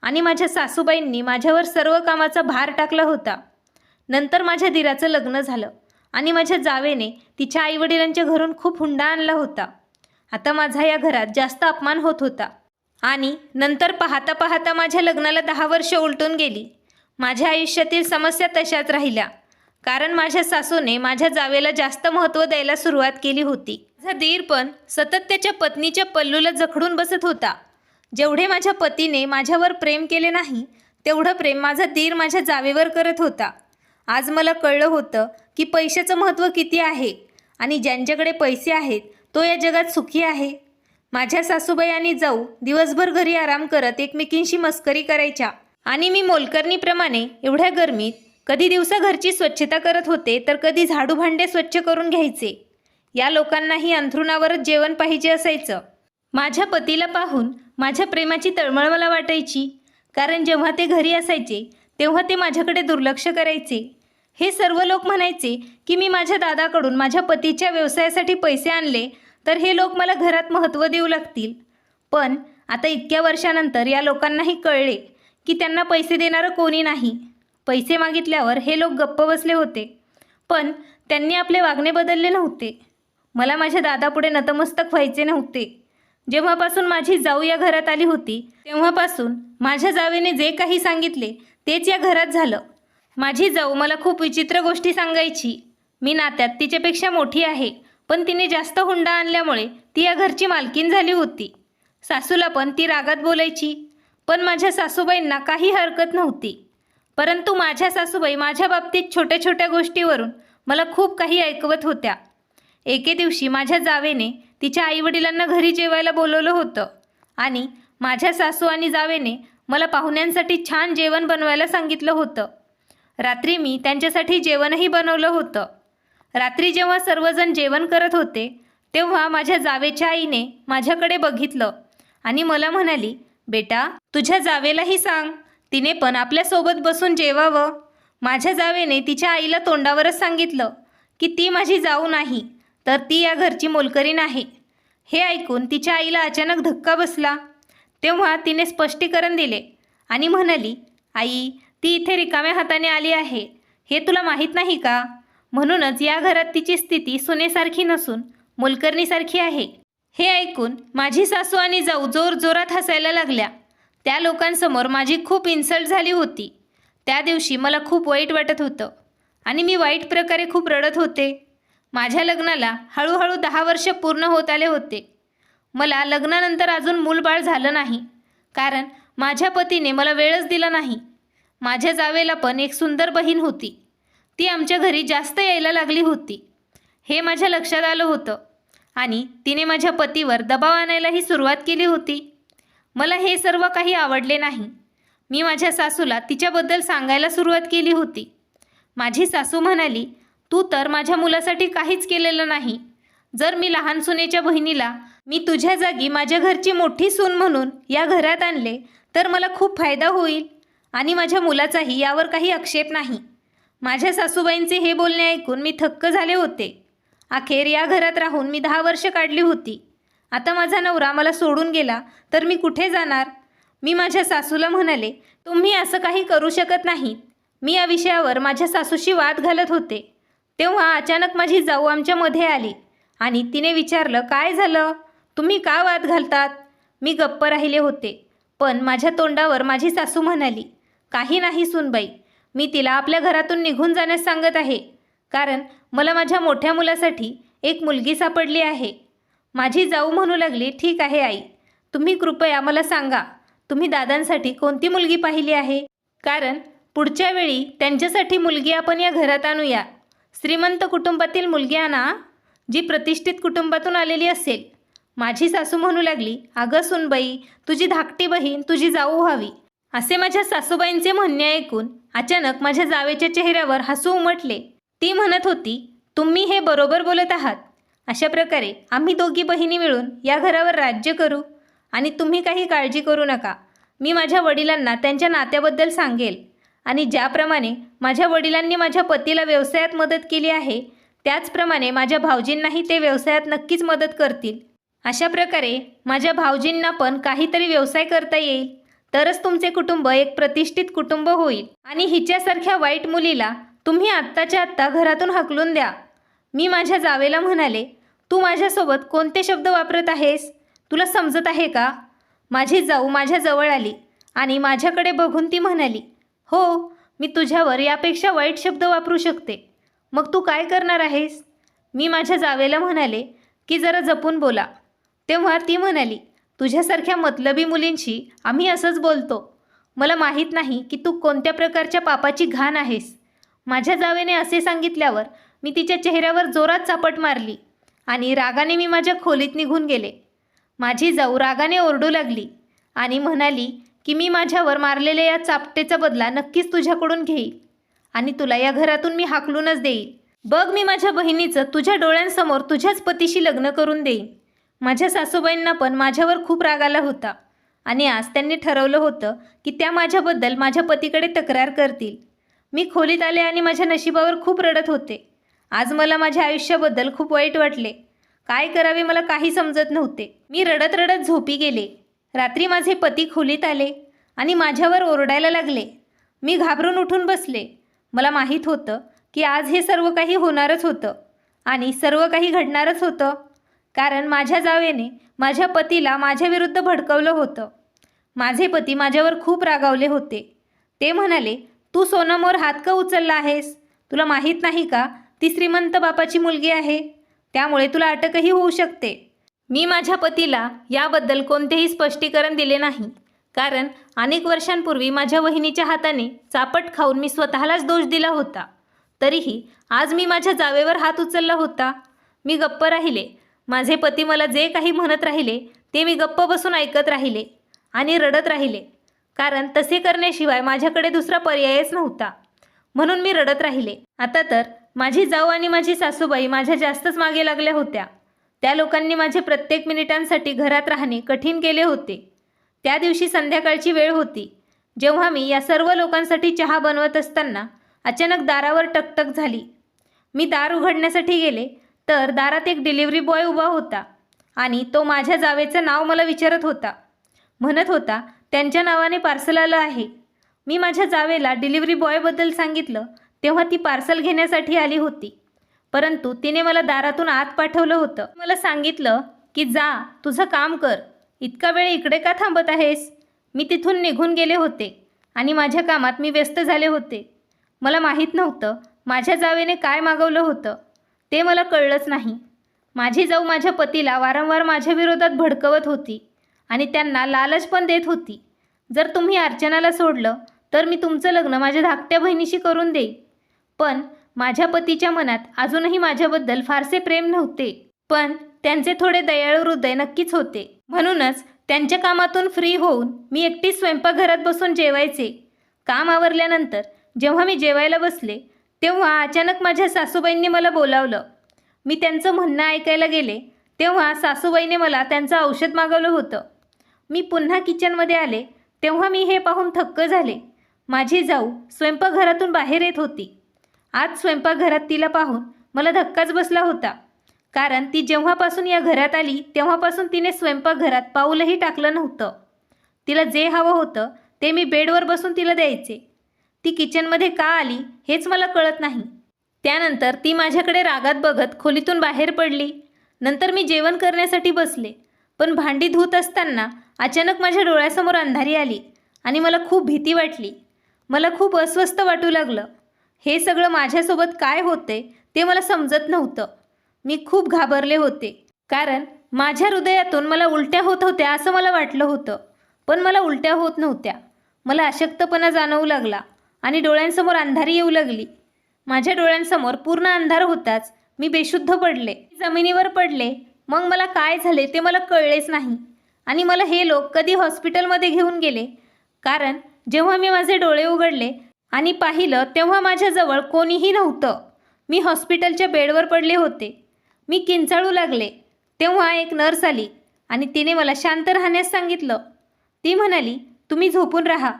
आणि माझ्या सासूबाईंनी माझ्यावर सर्व कामाचा भार टाकला होता. नंतर माझ्या दिराचं लग्न झालं आणि माझ्या जावेने तिच्या आईवडिलांच्या घरून खूप हुंडा आणला होता. आता माझा या घरात जास्त अपमान होत होता आणि नंतर पाहता पाहता माझ्या लग्नाला 10 वर्ष उलटून गेली. माझ्या आयुष्यातील समस्या तशाच राहिल्या, कारण माझ्या सासूने माझ्या जावेला जास्त महत्त्व द्यायला सुरुवात केली होती. माझा दीर पण सतत त्याच्या पत्नीच्या पल्लूला जखडून बसत होता. जेवढे माझ्या पतीने माझ्यावर प्रेम केले नाही तेवढं प्रेम माझा दीर माझ्या जावेवर करत होता. आज मला कळलं होतं की पैशाचं महत्त्व किती आहे आणि ज्यांच्याकडे पैसे आहेत तो या जगात सुखी आहे. माझ्या सासूबाई आणि जाऊ दिवसभर घरी आराम करत एकमेकींशी मस्करी करायच्या आणि मी मोलकरणीप्रमाणे एवढ्या गरमीत कधी दिवसा घरची स्वच्छता करत होते तर कधी झाडू भांडे स्वच्छ करून घ्यायचे. या लोकांनाही अंथरुणावरच जेवण पाहिजे असायचं. माझ्या पतीला पाहून माझ्या प्रेमाची तळमळ मला वाटायची, कारण जेव्हा ते घरी असायचे तेव्हा ते माझ्याकडे दुर्लक्ष करायचे. हे सर्व लोक म्हणायचे की मी माझ्या दादाकडून माझ्या पतीच्या व्यवसायासाठी पैसे आणले तर हे लोक मला घरात महत्त्व देऊ लागतील. पण आता इतक्या वर्षानंतर या लोकांनाही कळले की त्यांना पैसे देणारं कोणी नाही. पैसे मागितल्यावर हे लोक गप्प बसले होते, पण त्यांनी आपले वागणे बदलले नव्हते. मला माझ्या दादापुढे नतमस्तक व्हायचे नव्हते. जेव्हापासून माझी जाऊ या घरात आली होती तेव्हापासून माझ्या जावेने जे काही सांगितले तेच या घरात झालं. माझी जाऊ मला खूप विचित्र गोष्टी सांगायची. मी नात्यात तिच्यापेक्षा मोठी आहे, पण तिने जास्त हुंडा आणल्यामुळे ती या घरची मालकीण झाली होती. सासूला पण ती रागात बोलायची, पण माझ्या सासूबाईंना काही हरकत नव्हती. परंतु माझ्या सासूबाई माझ्या बाबतीत छोट्या छोट्या गोष्टीवरून मला खूप काही ऐकवत होत्या. एके दिवशी माझ्या जावेने तिच्या आईवडिलांना घरी जेवायला बोलवलं होतं आणि माझ्या सासू आणि जावेने मला पाहुण्यांसाठी छान जेवण बनवायला सांगितलं होतं. रात्री मी त्यांच्यासाठी जेवणही बनवलं होतं. रात्री जेव्हा सर्वजण जेवण करत होते तेव्हा माझ्या जावेच्या आईने माझ्याकडे बघितलं आणि मला म्हणाली, बेटा, तुझ्या जावेलाही सांग, तिने पण आपल्यासोबत बसून जेवावं. माझ्या जावेने तिच्या आईला तोंडावरच सांगितलं की ती माझी जाऊ नाही, तर ती या घरची मोलकरीण आहे. हे ऐकून तिच्या आईला अचानक धक्का बसला. तेव्हा तिने स्पष्टीकरण दिले आणि म्हणाली, आई, ती इथे रिकाम्या हाताने आली आहे, हे तुला माहीत नाही का? म्हणूनच या घरात तिची स्थिती सुनेसारखी नसून मोलकरणीसारखी आहे. हे ऐकून माझी सासू आणि जाऊ जोरजोरात हसायला लागल्या. त्या लोकांसमोर माझी खूप इन्सल्ट झाली होती. त्या दिवशी मला खूप वाईट वाटत होतं आणि मी वाईट प्रकारे खूप रडत होते. माझ्या लग्नाला हळूहळू 10 वर्ष पूर्ण होत आले होते. मला लग्नानंतर अजून मूलबाळ झालं नाही, कारण माझ्या पतीने मला वेळच दिला नाही. माझ्या जावेला पण एक सुंदर बहीण होती. ती आमच्या घरी जास्त यायला लागली होती. हे माझ्या लक्षात आलं होतं आणि तिने माझ्या पतीवर दबाव आणायलाही सुरुवात केली होती. मला हे सर्व काही आवडले नाही. मी माझ्या सासूला तिच्याबद्दल सांगायला सुरुवात केली होती. माझी सासू म्हणाली, तू तर माझ्या मुलासाठी काहीच केलेलं नाही. जर मी लहान सुनेच्या बहिणीला मी तुझ्या जागी माझ्या घरची मोठी सून म्हणून या घरात आणले तर मला खूप फायदा होईल आणि माझ्या मुलाचाही यावर काही आक्षेप नाही. माझ्या सासूबाईंचे हे बोलणे ऐकून मी थक्क झाले होते. अखेर या घरात राहून मी 10 वर्ष काढली होती. आता माझा नवरा मला सोडून गेला तर मी कुठे जाणार? मी माझ्या सासूला म्हणाले, तुम्ही असं काही करू शकत नाही. मी या विषयावर माझ्या सासूशी वाद घालत होते. तेव्हा अचानक माझी जाऊ आमच्यामध्ये आली आणि तिने विचारलं, काय झालं? तुम्ही का वाद घालतात? मी गप्प राहिले होते. पण माझ्या तोंडावर माझी सासू म्हणाली, काही नाही सूनबाई, मी तिला आपल्या घरातून निघून जाण्यास सांगत आहे. कारण मला माझ्या मोठ्या मुलासाठी एक मुलगी सापडली आहे. माझी जाऊ म्हणू लागली, ठीक आहे आई, तुम्ही कृपया मला सांगा, तुम्ही दादांसाठी कोणती मुलगी पाहिली आहे? कारण पुढच्या वेळी त्यांच्यासाठी मुलगी आपण या घरात आणूया. श्रीमंत कुटुंबातील मुलगी आणा, जी प्रतिष्ठित कुटुंबातून आलेली असेल. माझी सासू म्हणू लागली, अगं सुनबाई, तुझी धाकटी बहीण तुझी जाऊ व्हावी. असे माझ्या सासूबाईंचे म्हणणे ऐकून अचानक माझ्या जावेच्या चेहऱ्यावर हसू उमटले. ती म्हणत होती, तुम्ही हे बरोबर बोलत आहात. अशा प्रकारे आम्ही दोघी बहिणी मिळून या घरावर राज्य करू आणि तुम्ही काही काळजी करू नका. मी माझ्या वडिलांना त्यांच्या नात्याबद्दल सांगेल आणि ज्याप्रमाणे माझ्या वडिलांनी माझ्या पतीला व्यवसायात मदत केली आहे, त्याचप्रमाणे माझ्या भावजींनाही ते व्यवसायात नक्कीच मदत करतील. अशा प्रकारे माझ्या भावजींना पण काहीतरी व्यवसाय करता येईल, तरच तुमचे कुटुंब एक प्रतिष्ठित कुटुंब होईल. आणि हिच्यासारख्या वाईट मुलीला तुम्ही आत्ताच्या आत्ता घरातून हाकलून द्या. मी माझ्या जावेला म्हणाले, तू माझ्यासोबत कोणते शब्द वापरत आहेस? तुला समजत आहे का? माझी जाऊ माझ्याजवळ आली आणि माझ्याकडे बघून ती म्हणाली, हो, मी तुझ्यावर यापेक्षा वाईट शब्द वापरू शकते. मग तू काय करणार आहेस? मी माझ्या जावेला म्हणाले की जरा जपून बोला. तेव्हा ती म्हणाली, तुझ्यासारख्या मतलबी मुलींशी आम्ही असंच बोलतो. मला माहीत नाही की तू कोणत्या प्रकारच्या पापाची घाण आहेस. माझ्या जावेने असे सांगितल्यावर मी तिच्या चेहऱ्यावर जोरात चापट मारली आणि रागाने मी माझ्या खोलीत निघून गेले. माझी जाऊ रागाने ओरडू लागली आणि म्हणाली की मी माझ्यावर मारलेल्या या चापटेचा बदला नक्कीच तुझ्याकडून घेईल आणि तुला या घरातून मी हाकलूनच देईल. बघ, मी माझ्या बहिणीचं तुझ्या डोळ्यांसमोर तुझ्याच पतीशी लग्न करून देईन. माझ्या सासूबाईंना पण माझ्यावर खूप राग आला होता आणि आज त्यांनी ठरवलं होतं की त्या माझ्याबद्दल माझ्या पतीकडे तक्रार करतील. मी खोलीत आले आणि माझ्या नशिबावर खूप रडत होते. आज मला माझ्या आयुष्याबद्दल खूप वाईट वाटले. काय करावे मला काही समजत नव्हते. मी रडत रडत झोपी गेले. रात्री माझे पती खोलीत आले आणि माझ्यावर ओरडायला लागले. मी घाबरून उठून बसले. मला माहीत होतं की आज हे सर्व काही होणारच होतं आणि सर्व काही घडणारच होतं. कारण माझ्या जावेने माझ्या पतीला माझ्याविरुद्ध भडकवलं होतं. माझे पती माझ्यावर खूप रागावले होते. ते म्हणाले, तू सोनमवर हात का उचलला आहेस? तुला माहीत नाही का ती श्रीमंत बापाची मुलगी आहे, त्यामुळे तुला अटकही होऊ शकते. मी माझ्या पतीला याबद्दल कोणतेही स्पष्टीकरण दिले नाही. कारण अनेक वर्षांपूर्वी माझ्या वहिनीच्या हाताने चापट खाऊन मी स्वतःलाच दोष दिला होता. तरीही आज मी माझ्या जावेवर हात उचलला होता. मी गप्प राहिले. माझे पती मला जे काही म्हणत राहिले ते मी गप्प बसून ऐकत राहिले आणि रडत राहिले. कारण तसे करण्याशिवाय माझ्याकडे दुसरा पर्यायच नव्हता. म्हणून मी रडत राहिले. आता तर माझी जाऊ आणि माझी सासूबाई माझ्या जास्तच मागे लागल्या होत्या. त्या लोकांनी माझे प्रत्येक मिनिटांसाठी घरात राहणे कठीण केले होते. त्या दिवशी संध्याकाळची वेळ होती. जेव्हा मी या सर्व लोकांसाठी चहा बनवत असताना अचानक दारावर टकटक झाली. मी दार उघडण्यासाठी गेले तर दारात एक डिलिव्हरी बॉय उभा होता आणि तो माझ्या जावेचं नाव मला विचारत होता. म्हणत होता, त्यांच्या नावाने पार्सल आलं आहे. मी माझ्या जावेला डिलिव्हरी बॉयबद्दल सांगितलं तेव्हा ती पार्सल घेण्यासाठी आली होती. परंतु तिने मला दारातून आत पाठवलं होतं. मला सांगितलं की जा, तुझं काम कर. इतका वेळ इकडे का थांबत आहेस? मी तिथून निघून गेले होते आणि माझ्या कामात मी व्यस्त झाले होते. मला माहीत नव्हतं माझ्या जावेने काय मागवलं होतं. ते मला कळलंच नाही. माझी जाऊ माझ्या पतीला वारंवार माझ्या विरोधात भडकवत होती आणि त्यांना लालच पण देत होती. जर तुम्ही अर्चनाला सोडलं तर मी तुमचं लग्न माझ्या धाकट्या बहिणीशी करून देईन. पण माझ्या पतीच्या मनात अजूनही माझ्याबद्दल फारसे प्रेम नव्हते. पण त्यांचे थोडे दयाळू हृदय नक्कीच होते. म्हणूनच त्यांच्या कामातून फ्री होऊन मी एकटीच स्वयंपाकघरात बसून जेवायचे. काम आवरल्यानंतर जेव्हा मी जेवायला बसले तेव्हा अचानक माझ्या सासूबाईंनी मला बोलावलं. मी त्यांचं म्हणणं ऐकायला गेले तेव्हा सासूबाईने मला त्यांचं औषध मागवलं होतं. मी पुन्हा किचनमध्ये आले तेव्हा मी हे पाहून थक्क झाले. माझी जाऊ स्वयंपाकघरातून बाहेर येत होती. आज स्वयंपाकघरात तिला पाहून मला धक्काच बसला होता. कारण ती जेव्हापासून या घरात आली तेव्हापासून तिने स्वयंपाकघरात पाऊलही टाकलं नव्हतं. तिला जे हवं होतं ते मी बेडवर बसून तिला द्यायचे. ती किचनमध्ये का आली हेच मला कळत नाही. त्यानंतर ती माझ्याकडे रागात बघत खोलीतून बाहेर पडली. नंतर मी जेवण करण्यासाठी बसले, पण भांडी धुत असताना अचानक माझ्या डोळ्यासमोर अंधारी आली आणि मला खूप भीती वाटली. मला खूप अस्वस्थ वाटू लागलं. हे सगळं माझ्यासोबत काय होते ते मला समजत नव्हतं. मी खूप घाबरले होते, कारण माझ्या हृदयातून मला उलट्या होत होत्या असं मला वाटलं होतं, पण मला उलट्या होत नव्हत्या. मला अशक्तपणा जाणवू लागला आणि डोळ्यांसमोर अंधारी येऊ लागली. माझ्या डोळ्यांसमोर पूर्ण अंधार होताच मी बेशुद्ध पडले, जमिनीवर पडले. मग मला काय झाले ते मला कळलेच नाही आणि मला हे लोक कधी हॉस्पिटलमध्ये घेऊन गेले, कारण जेव्हा मी माझे डोळे उघडले आणि पाहिलं तेव्हा माझ्याजवळ कोणीही नव्हतं. मी हॉस्पिटलच्या बेडवर पडले होते. मी किंचाळू लागले. तेव्हा एक नर्स आली आणि तिने मला शांत राहण्यास सांगितलं. ती म्हणाली, तुम्ही झोपून राहा.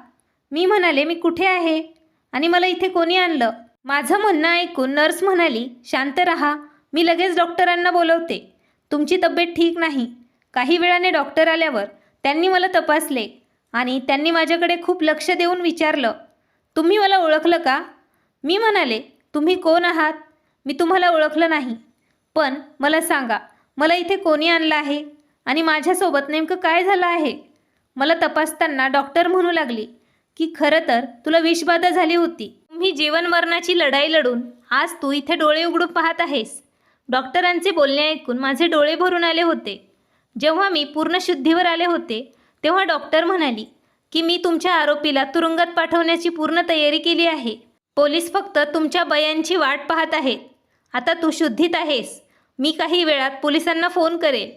मी म्हणाले, मी कुठे आहे आणि मला इथे कोणी आणलं? माझं म्हणणं ऐकून नर्स म्हणाली, शांत राहा, मी लगेच डॉक्टरांना बोलवते. तुमची तब्येत ठीक नाही. काही वेळाने डॉक्टर आल्यावर त्यांनी मला तपासले आणि त्यांनी माझ्याकडे खूप लक्ष देऊन विचारलं, तुम्ही मला ओळखलं का? मी म्हणाले, तुम्ही कोण आहात? मी तुम्हाला ओळखलं नाही, पण मला सांगा, मला इथे कोणी आणलं आहे आणि माझ्यासोबत नेमकं काय झालं आहे? मला तपासताना डॉक्टर म्हणू लागली की खरं तर तुला विषबाधा झाली होती. तुम्ही जीवन मरणाची लढाई लढून आज तू इथे डोळे उघडून पाहत आहेस. डॉक्टरांचे बोलणे ऐकून माझे डोळे भरून आले होते. जेव्हा मी पूर्ण शुद्धीवर आले होते तेव्हा डॉक्टर म्हणाली की मी तुमच्या आरोपीला तुरुंगात पाठवण्याची पूर्ण तयारी केली आहे. पोलीस फक्त तुमच्या बयानची वाट पाहत आहेत. आता तू शुद्धीत आहेस. मी काही वेळात पोलिसांना फोन करेल.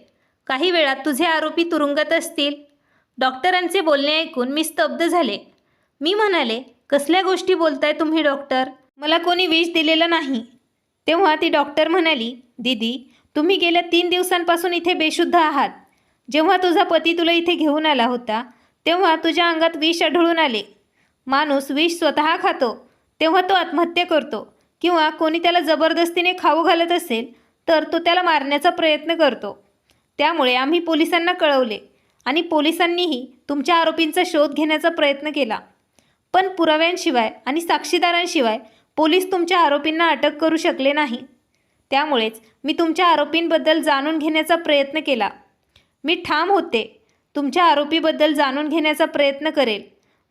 काही वेळात तुझे आरोपी तुरुंगात असतील. डॉक्टरांचे बोलणे ऐकून मी स्तब्ध झाले. मी म्हणाले, कसल्या गोष्टी बोलताय तुम्ही डॉक्टर? मला कोणी विष दिलेलं नाही. तेव्हा ती डॉक्टर म्हणाली, दीदी, तुम्ही गेल्या 3 दिवसांपासून इथे बेशुद्ध आहात. जेव्हा तुझा पती तुला इथे घेऊन आला होता तेव्हा तुझ्या अंगात विष आढळून आले. माणूस विष स्वतः खातो तेव्हा तो आत्महत्या करतो, किंवा कोणी त्याला जबरदस्तीने खाऊ घालत असेल तर तो त्याला मारण्याचा प्रयत्न करतो. त्यामुळे आम्ही पोलिसांना कळवले आणि पोलिसांनीही तुमच्या आरोपींचा शोध घेण्याचा प्रयत्न केला. पण पुराव्यांशिवाय आणि साक्षीदारांशिवाय पोलीस तुमच्या आरोपींना अटक करू शकले नाही. त्यामुळेच मी तुमच्या आरोपींबद्दल जाणून घेण्याचा प्रयत्न केला. मी ठाम होते, तुमच्या आरोपीबद्दल जाणून घेण्याचा प्रयत्न करेल.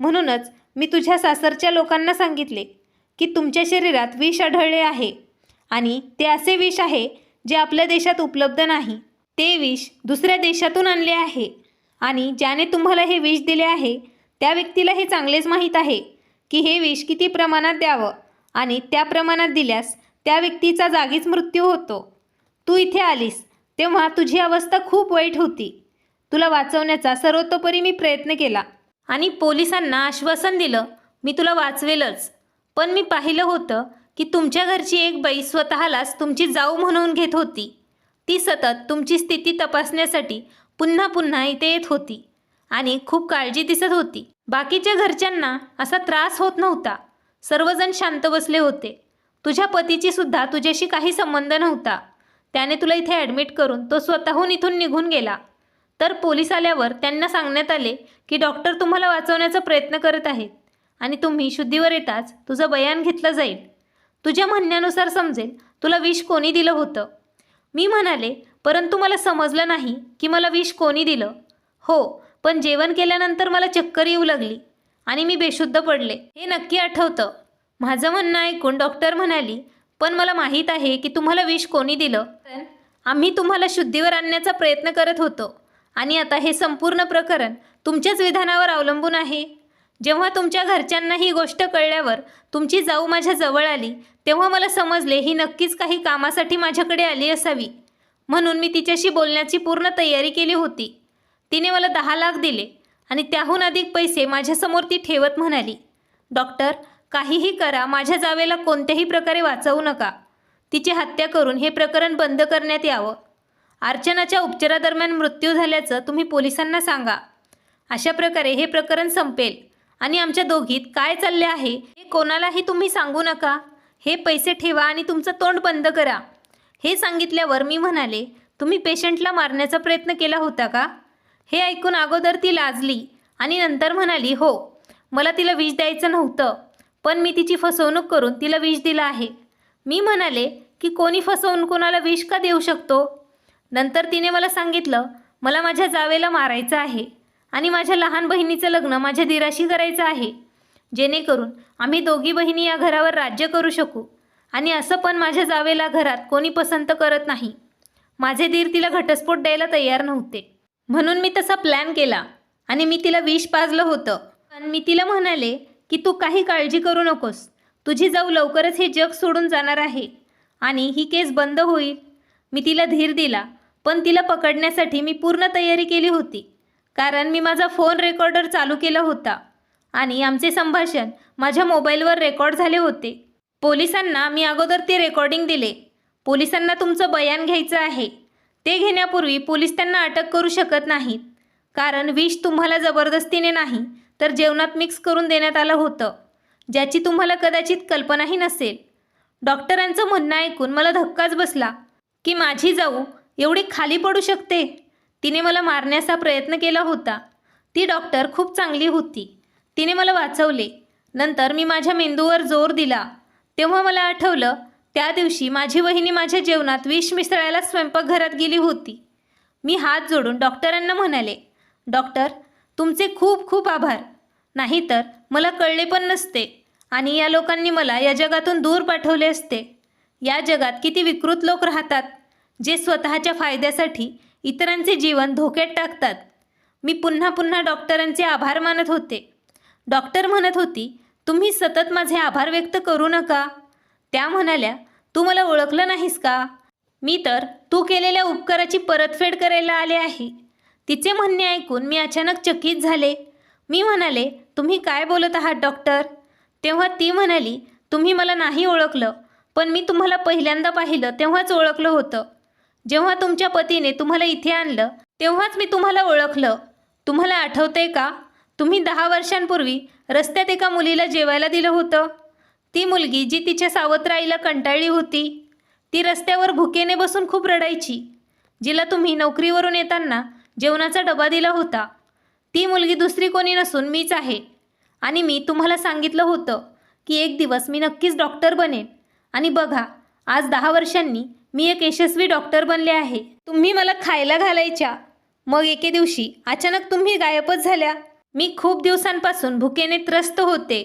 म्हणूनच मी तुझ्या सासरच्या लोकांना सांगितले की तुमच्या शरीरात विष आढळले आहे आणि ते असे विष आहे जे आपल्या देशात उपलब्ध नाही. ते विष दुसऱ्या देशातून आणले आहे आणि ज्याने तुम्हाला हे विष दिले आहे त्या व्यक्तीला हे चांगलेच माहीत आहे की हे विष किती प्रमाणात द्यावं आणि त्या प्रमाणात दिल्यास त्या व्यक्तीचा जागीच मृत्यू होतो. तू इथे आलीस तेव्हा तुझी अवस्था खूप वाईट होती. तुला वाचवण्याचा सर्वतोपरी मी प्रयत्न केला आणि पोलिसांना आश्वासन दिलं, मी तुला वाचवेलच. पण मी पाहिलं होतं की तुमच्या घरची एक बाई स्वतःलाच तुमची जाऊ म्हणून घेत होती. ती सतत तुमची स्थिती तपासण्यासाठी पुन्हा पुन्हा इथे येत होती आणि खूप काळजी दिसत होती. बाकीच्या घरच्यांना असा त्रास होत नव्हता. सर्वजण शांत बसले होते. तुझ्या पतीची सुद्धा तुझ्याशी काही संबंध नव्हता. त्याने तुला इथे ॲडमिट करून तो स्वतःहून इथून निघून गेला. तर पोलीस आल्यावर त्यांना सांगण्यात आले की डॉक्टर तुम्हाला वाचवण्याचा प्रयत्न करत आहेत आणि तुम्ही शुद्धीवर येताच तुझं बयान घेतलं जाईल. तुझ्या म्हणण्यानुसार समजेल तुला विष कोणी दिलं होतं. मी म्हणाले, परंतु मला समजलं नाही की मला विष कोणी दिलं. हो, पण जेवण केल्यानंतर मला चक्कर येऊ लागली आणि मी बेशुद्ध पडले, हे नक्की आठवतं. माझं म्हणणं ऐकून डॉक्टर म्हणाली, पण मला माहीत आहे की तुम्हाला विष कोणी दिलं. आम्ही तुम्हाला शुद्धीवर आणण्याचा प्रयत्न करत होतो आणि आता हे संपूर्ण प्रकरण तुमच्याच विधानावर अवलंबून आहे. जेव्हा तुमच्या घरच्यांना ही गोष्ट कळल्यावर तुमची जाऊ माझ्या जवळ आली तेव्हा मला समजले ही नक्कीच काही कामासाठी माझ्याकडे आली असावी. म्हणून मी तिच्याशी बोलण्याची पूर्ण तयारी केली होती. तिने मला 10 लाख दिले आणि त्याहून अधिक पैसे माझ्यासमोर ती ठेवत म्हणाली, डॉक्टर, काहीही करा, माझ्या जावेला कोणत्याही प्रकारे वाचवू नका. तिची हत्या करून हे प्रकरण बंद करण्यात यावं. अर्चनाच्या उपचारादरम्यान मृत्यू झाल्याचं तुम्ही पोलिसांना सांगा. अशा प्रकारे हे प्रकरण संपेल आणि आमच्या दोघीत काय चालले आहे हे कोणालाही तुम्ही सांगू नका. हे पैसे ठेवा आणि तुमचं तोंड बंद करा. हे सांगितल्यावर मी म्हणाले, तुम्ही पेशंटला मारण्याचा प्रयत्न केला होता का? हे ऐकून अगोदर ती लाजली आणि नंतर म्हणाली, हो, मला तिला विष द्यायचं नव्हतं, पण मी तिची फसवणूक करून तिला विष दिलं आहे. मी म्हणाले की कोणी फसवून कोणाला विष का देऊ शकतो? नंतर तिने मला सांगितलं, मला माझ्या जावेला मारायचं आहे आणि माझ्या लहान बहिणीचं लग्न माझ्या दिराशी करायचं आहे, जेणेकरून आम्ही दोघी बहिणी या घरावर राज्य करू शकू. आणि असं पण माझ्या जावेला घरात कोणी पसंत करत नाही. माझे दीर तिला घटस्फोट द्यायला तयार नव्हते, म्हणून मी तसा प्लॅन केला आणि मी तिला विष पाजलं होतं. पण मी तिला म्हणाले की तू काही काळजी करू नकोस, तुझी जाऊ लवकरच हे जग सोडून जाणार आहे आणि ही केस बंद होईल. मी तिला धीर दिला, पण तिला पकडण्यासाठी मी पूर्ण तयारी केली होती, कारण मी माझा फोन रेकॉर्डर चालू केला होता आणि आमचे संभाषण माझ्या मोबाईलवर रेकॉर्ड झाले होते. पोलिसांना मी अगोदर ते रेकॉर्डिंग दिले. पोलिसांना तुमचं बयान घ्यायचं आहे. ते घेण्यापूर्वी पोलीस त्यांना अटक करू शकत नाहीत, कारण विष तुम्हाला जबरदस्तीने नाही तर जेवणात मिक्स करून देण्यात आलं होतं, ज्याची तुम्हाला कदाचित कल्पनाही नसेल. डॉक्टरांचं म्हणणं ऐकून मला धक्काच बसला की माझी जाऊ एवढी खाली पडू शकते. तिने मला मारण्याचा प्रयत्न केला होता. ती डॉक्टर खूप चांगली होती, तिने मला वाचवले. नंतर मी माझ्या मेंदूवर जोर दिला, तेव्हा मला आठवलं त्या दिवशी माझी वहिनी माझ्या जेवणात विष मिसळायला स्वयंपाकघरात गेली होती. मी हात जोडून डॉक्टरांना म्हणाले, डॉक्टर, तुमचे खूप खूप आभार, नाहीतर मला कळले पण नसते आणि या लोकांनी मला या जगातून दूर पाठवले असते. या जगात किती विकृत लोक राहतात, जे स्वतःच्या फायद्यासाठी इतरांचे जीवन धोक्यात टाकतात. मी पुन्हा पुन्हा डॉक्टरांचे आभार मानत होते. डॉक्टर म्हणत होती, तुम्ही सतत माझे आभार व्यक्त करू नका. त्या म्हणाल्या, तू मला ओळखलं नाहीस का? मी तर तू केलेल्या उपकाराची परतफेड करायला आले आहे. तिचे म्हणणे ऐकून मी अचानक चकित झाले. मी म्हणाले, तुम्ही काय बोलत आहात डॉक्टर? तेव्हा ती म्हणाली, तुम्ही मला नाही ओळखलं, पण मी तुम्हाला पहिल्यांदा पाहिलं तेव्हाच ओळखलं होतं. जेव्हा तुमच्या पतीने तुम्हाला इथे आणलं तेव्हाच मी तुम्हाला ओळखलं. तुम्हाला आठवतंय का? तुम्ही 10 वर्षांपूर्वी रस्त्यात एका मुलीला जेवायला दिलं होतं. ती मुलगी जी तिच्या सावत्र आईला कंटाळली होती. ती रस्त्यावर भुकेने बसून खूप रडायची, जिला तुम्ही नोकरीवरून येताना जेवणाचा डबा दिला होता. ती मुलगी दुसरी कोणी नसून मीच आहे. आणि मी तुम्हाला सांगितलं होतं की एक दिवस मी नक्कीच डॉक्टर बनेन. आणि बघा, आज 10 वर्षांनी मी एक यशस्वी डॉक्टर बनले आहे. तुम्ही मला खायला घालायच्या, मग एके दिवशी अचानक तुम्ही गायबच झाल्या. मी खूप दिवसांपासून भुकेने त्रस्त होते,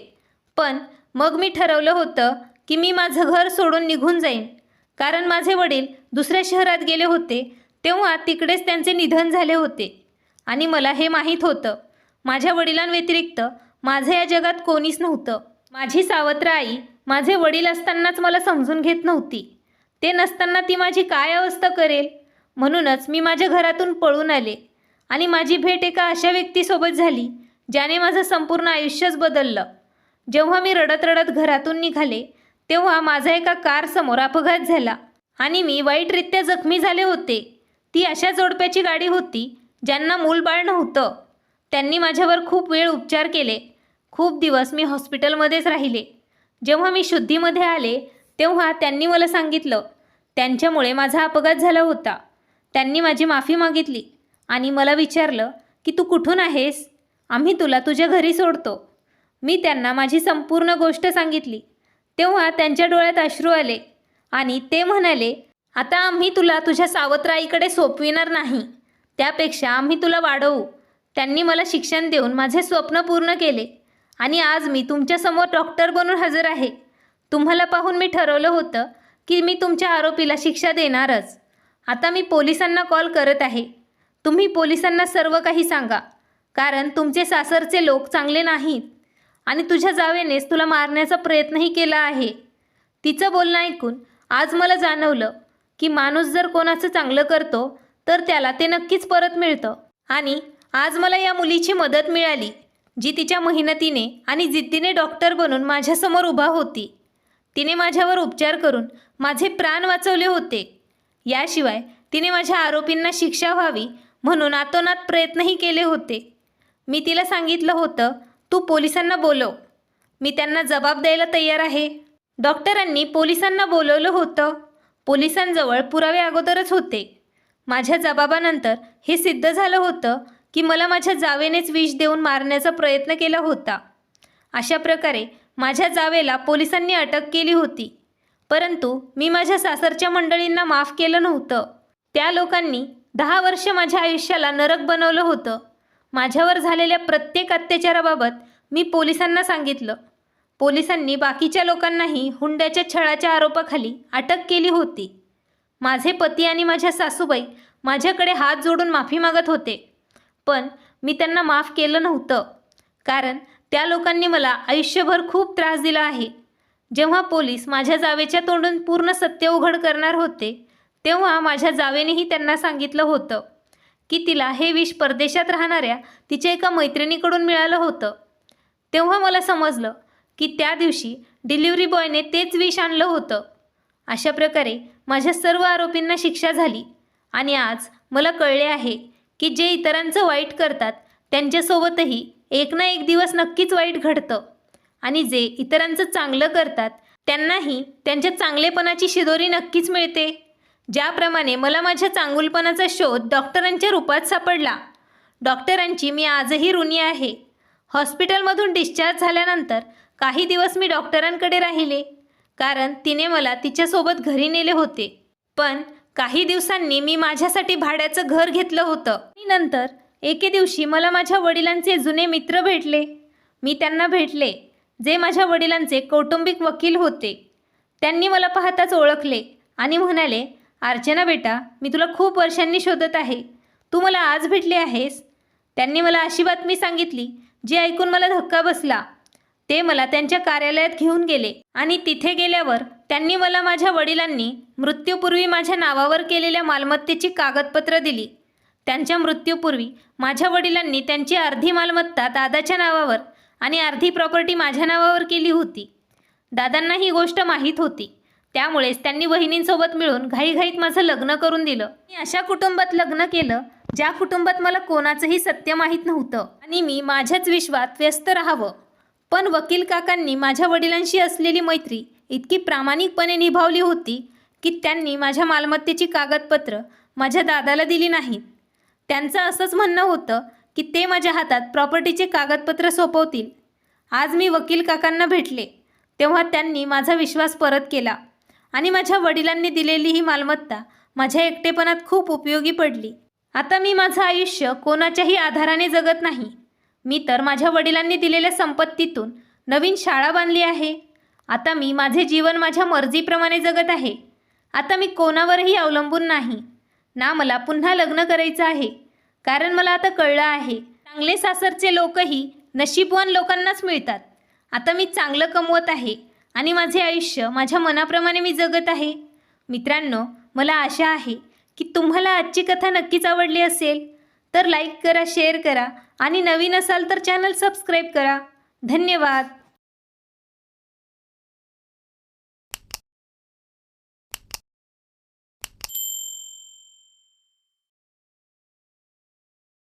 पण मग मी ठरवलं होतं की मी माझं घर सोडून निघून जाईन, कारण माझे वडील दुसऱ्या शहरात गेले होते तेव्हा तिकडेच त्यांचे निधन झाले होते. आणि मला हे माहीत होतं, माझ्या वडिलांव्यतिरिक्त माझं या जगात कोणीच नव्हतं. माझी सावत्र आई माझे वडील असतानाच मला समजून घेत नव्हती. ते नसताना ती माझी काय अवस्था करेल? म्हणूनच मी माझ्या घरातून पळून आले आणि माझी भेट एका अशा व्यक्तीसोबत झाली ज्याने माझं संपूर्ण आयुष्यच बदललं. जेव्हा मी रडत रडत घरातून निघाले तेव्हा माझा एका कारसमोर अपघात झाला आणि मी वाईटरित्या जखमी झाले होते. ती अशा जोडप्याची गाडी होती ज्यांना मूलबाळ नव्हतं. त्यांनी माझ्यावर खूप वेळ उपचार केले. खूप दिवस मी हॉस्पिटलमध्येच राहिले. जेव्हा मी शुद्धीमध्ये आले तेव्हा त्यांनी मला सांगितलं त्यांच्यामुळे माझा अपघात झाला होता. त्यांनी माझी माफी मागितली आणि मला विचारलं की तू कुठून आहेस? आम्ही तुला तुझ्या घरी सोडतो. मी त्यांना माझी संपूर्ण गोष्ट सांगितली. तेव्हा त्यांच्या डोळ्यात अश्रू आले आणि ते म्हणाले, आता आम्ही तुला तुझ्या सावत्र आईकडे सोपविणार नाही, त्यापेक्षा आम्ही तुला वाढवू. त्यांनी मला शिक्षण देऊन माझे स्वप्न पूर्ण केले आणि आज मी तुमच्यासमोर डॉक्टर बनून हजर आहे. तुम्हाला पाहून मी ठरवलं होतं की मी तुमच्या आरोपीला शिक्षा देणारच. आता मी पोलिसांना कॉल करत आहे. तुम्ही पोलिसांना सर्व काही सांगा, कारण तुमचे सासरचे लोक चांगले नाहीत आणि तुझ्या जावेनेच तुला मारण्याचा प्रयत्नही केला आहे. तिचं बोलणं ऐकून आज मला जाणवलं की माणूस जर कोणाचं चांगलं करतो तर त्याला ते नक्कीच परत मिळतं. आणि आज मला या मुलीची मदत मिळाली, जी तिच्या मेहनतीने आणि जिद्दीने डॉक्टर बनून माझ्यासमोर उभा होती. तिने माझ्यावर उपचार करून माझे प्राण वाचवले होते. याशिवाय तिने माझ्या आरोपींना शिक्षा व्हावी म्हणून आतोनात प्रयत्नही केले होते. मी तिला सांगितलं होतं, तू पोलिसांना बोलव, मी त्यांना जबाब द्यायला तयार आहे. डॉक्टरांनी पोलिसांना बोलवलं होतं. पोलिसांजवळ पुरावे अगोदरच होते. माझ्या जबाबानंतर हे सिद्ध झालं होतं की मला माझ्या जावेनेच विष देऊन मारण्याचा प्रयत्न केला होता. अशा प्रकारे माझ्या जावेला पोलिसांनी अटक केली होती. परंतु मी माझ्या सासरच्या मंडळींना माफ केलं नव्हतं. त्या लोकांनी 10 वर्ष माझ्या आयुष्याला नरक बनवलं होतं. माझ्यावर झालेल्या प्रत्येक अत्याचाराबाबत मी पोलिसांना सांगितलं. पोलिसांनी बाकीच्या लोकांनाही हुंड्याच्या छळाच्या आरोपाखाली अटक केली होती. माझे पती आणि माझ्या सासूबाई माझ्याकडे हात जोडून माफी मागत होते, पण मी त्यांना माफ केलं नव्हतं, कारण त्या लोकांनी मला आयुष्यभर खूप त्रास दिला आहे. जेव्हा पोलीस माझ्या जावेच्या तोंडून पूर्ण सत्य उघड करणार होते, तेव्हा माझ्या जावेनेही त्यांना सांगितलं होतं की तिला हे विष परदेशात राहणाऱ्या तिच्या एका मैत्रिणीकडून मिळालं होतं. तेव्हा मला समजलं की त्या दिवशी डिलिव्हरी बॉयने तेच विष आणलं होतं. अशा प्रकारे माझ्या सर्व आरोपींना शिक्षा झाली आणि आज मला कळले आहे की जे इतरांचं वाईट करतात त्यांच्यासोबतही एक ना एक दिवस नक्कीच वाईट घडतं, आणि जे इतरांचं चांगलं करतात त्यांनाही त्यांच्या चांगलेपणाची शिदोरी नक्कीच मिळते. ज्याप्रमाणे मला माझ्या चांगुलपणाचा शोध डॉक्टरांच्या रूपात सापडला. डॉक्टरांची मी आजही ऋणी आहे. हॉस्पिटलमधून डिस्चार्ज झाल्यानंतर काही दिवस मी डॉक्टरांकडे राहिले, कारण तिने मला तिच्यासोबत घरी नेले होते. पण काही दिवसांनी मी माझ्यासाठी भाड्याचं घर घेतलं होतं. नंतर एके दिवशी मला माझ्या वडिलांचे जुने मित्र भेटले. मी त्यांना भेटले, जे माझ्या वडिलांचे कौटुंबिक वकील होते. त्यांनी मला पाहताच ओळखले आणि म्हणाले, अर्चना बेटा, मी तुला खूप वर्षांनी शोधत आहे. तू मला आज भेटली आहेस. त्यांनी मला अशी बातमी सांगितली जी ऐकून मला धक्का बसला. ते मला त्यांच्या कार्यालयात घेऊन गेले आणि तिथे गेल्यावर त्यांनी मला माझ्या वडिलांनी मृत्यूपूर्वी माझ्या नावावर केलेल्या मालमत्तेची कागदपत्र दिली. त्यांच्या मृत्यूपूर्वी माझ्या वडिलांनी त्यांची अर्धी मालमत्ता दादाच्या नावावर आणि अर्धी प्रॉपर्टी माझ्या नावावर केली होती. दादांना ही गोष्ट माहीत होती, त्यामुळेच त्यांनी वहिनींसोबत मिळून घाईघाईत माझं लग्न करून दिलं. मी अशा कुटुंबात लग्न केलं ज्या कुटुंबात मला कोणाचंही सत्य माहीत नव्हतं आणि मी माझ्याच विश्वात व्यस्त राहावं. पण वकील काकांनी माझ्या वडिलांशी असलेली मैत्री इतकी प्रामाणिकपणे निभावली होती की त्यांनी माझ्या मालमत्तेची कागदपत्र माझ्या दादाला दिली नाहीत. त्यांचं असंच म्हणणं होतं की ते माझ्या हातात प्रॉपर्टीचे कागदपत्र सोपवतील. आज मी वकील काकांना भेटले तेव्हा त्यांनी माझा विश्वास परत केला आणि माझ्या वडिलांनी दिलेली ही मालमत्ता माझ्या एकटेपणात खूप उपयोगी पडली. आता मी माझं आयुष्य कोणाच्याही आधाराने जगत नाही. मी तर माझ्या वडिलांनी दिलेल्या संपत्तीतून नवीन शाळा बांधली आहे. आता मी माझे जीवन माझ्या मर्जीप्रमाणे जगत आहे. आता मी कोणावरही अवलंबून नाही ना. मला पुन्हा लग्न करायचं आहे, कारण मला आता कळलं आहे चांगले सासरचे लोकही नशीबवान लोकांनाच मिळतात. आता मी चांगलं कमवत आहे आणि माझे आयुष्य माझ्या मनाप्रमाणे मी जगत आहे. मित्रांनो, मला आशा आहे की तुम्हाला आजची कथा नक्कीच आवडली असेल. तर लाईक करा, शेअर करा आणि नवीन असाल तर चॅनल सबस्क्राईब करा. धन्यवाद.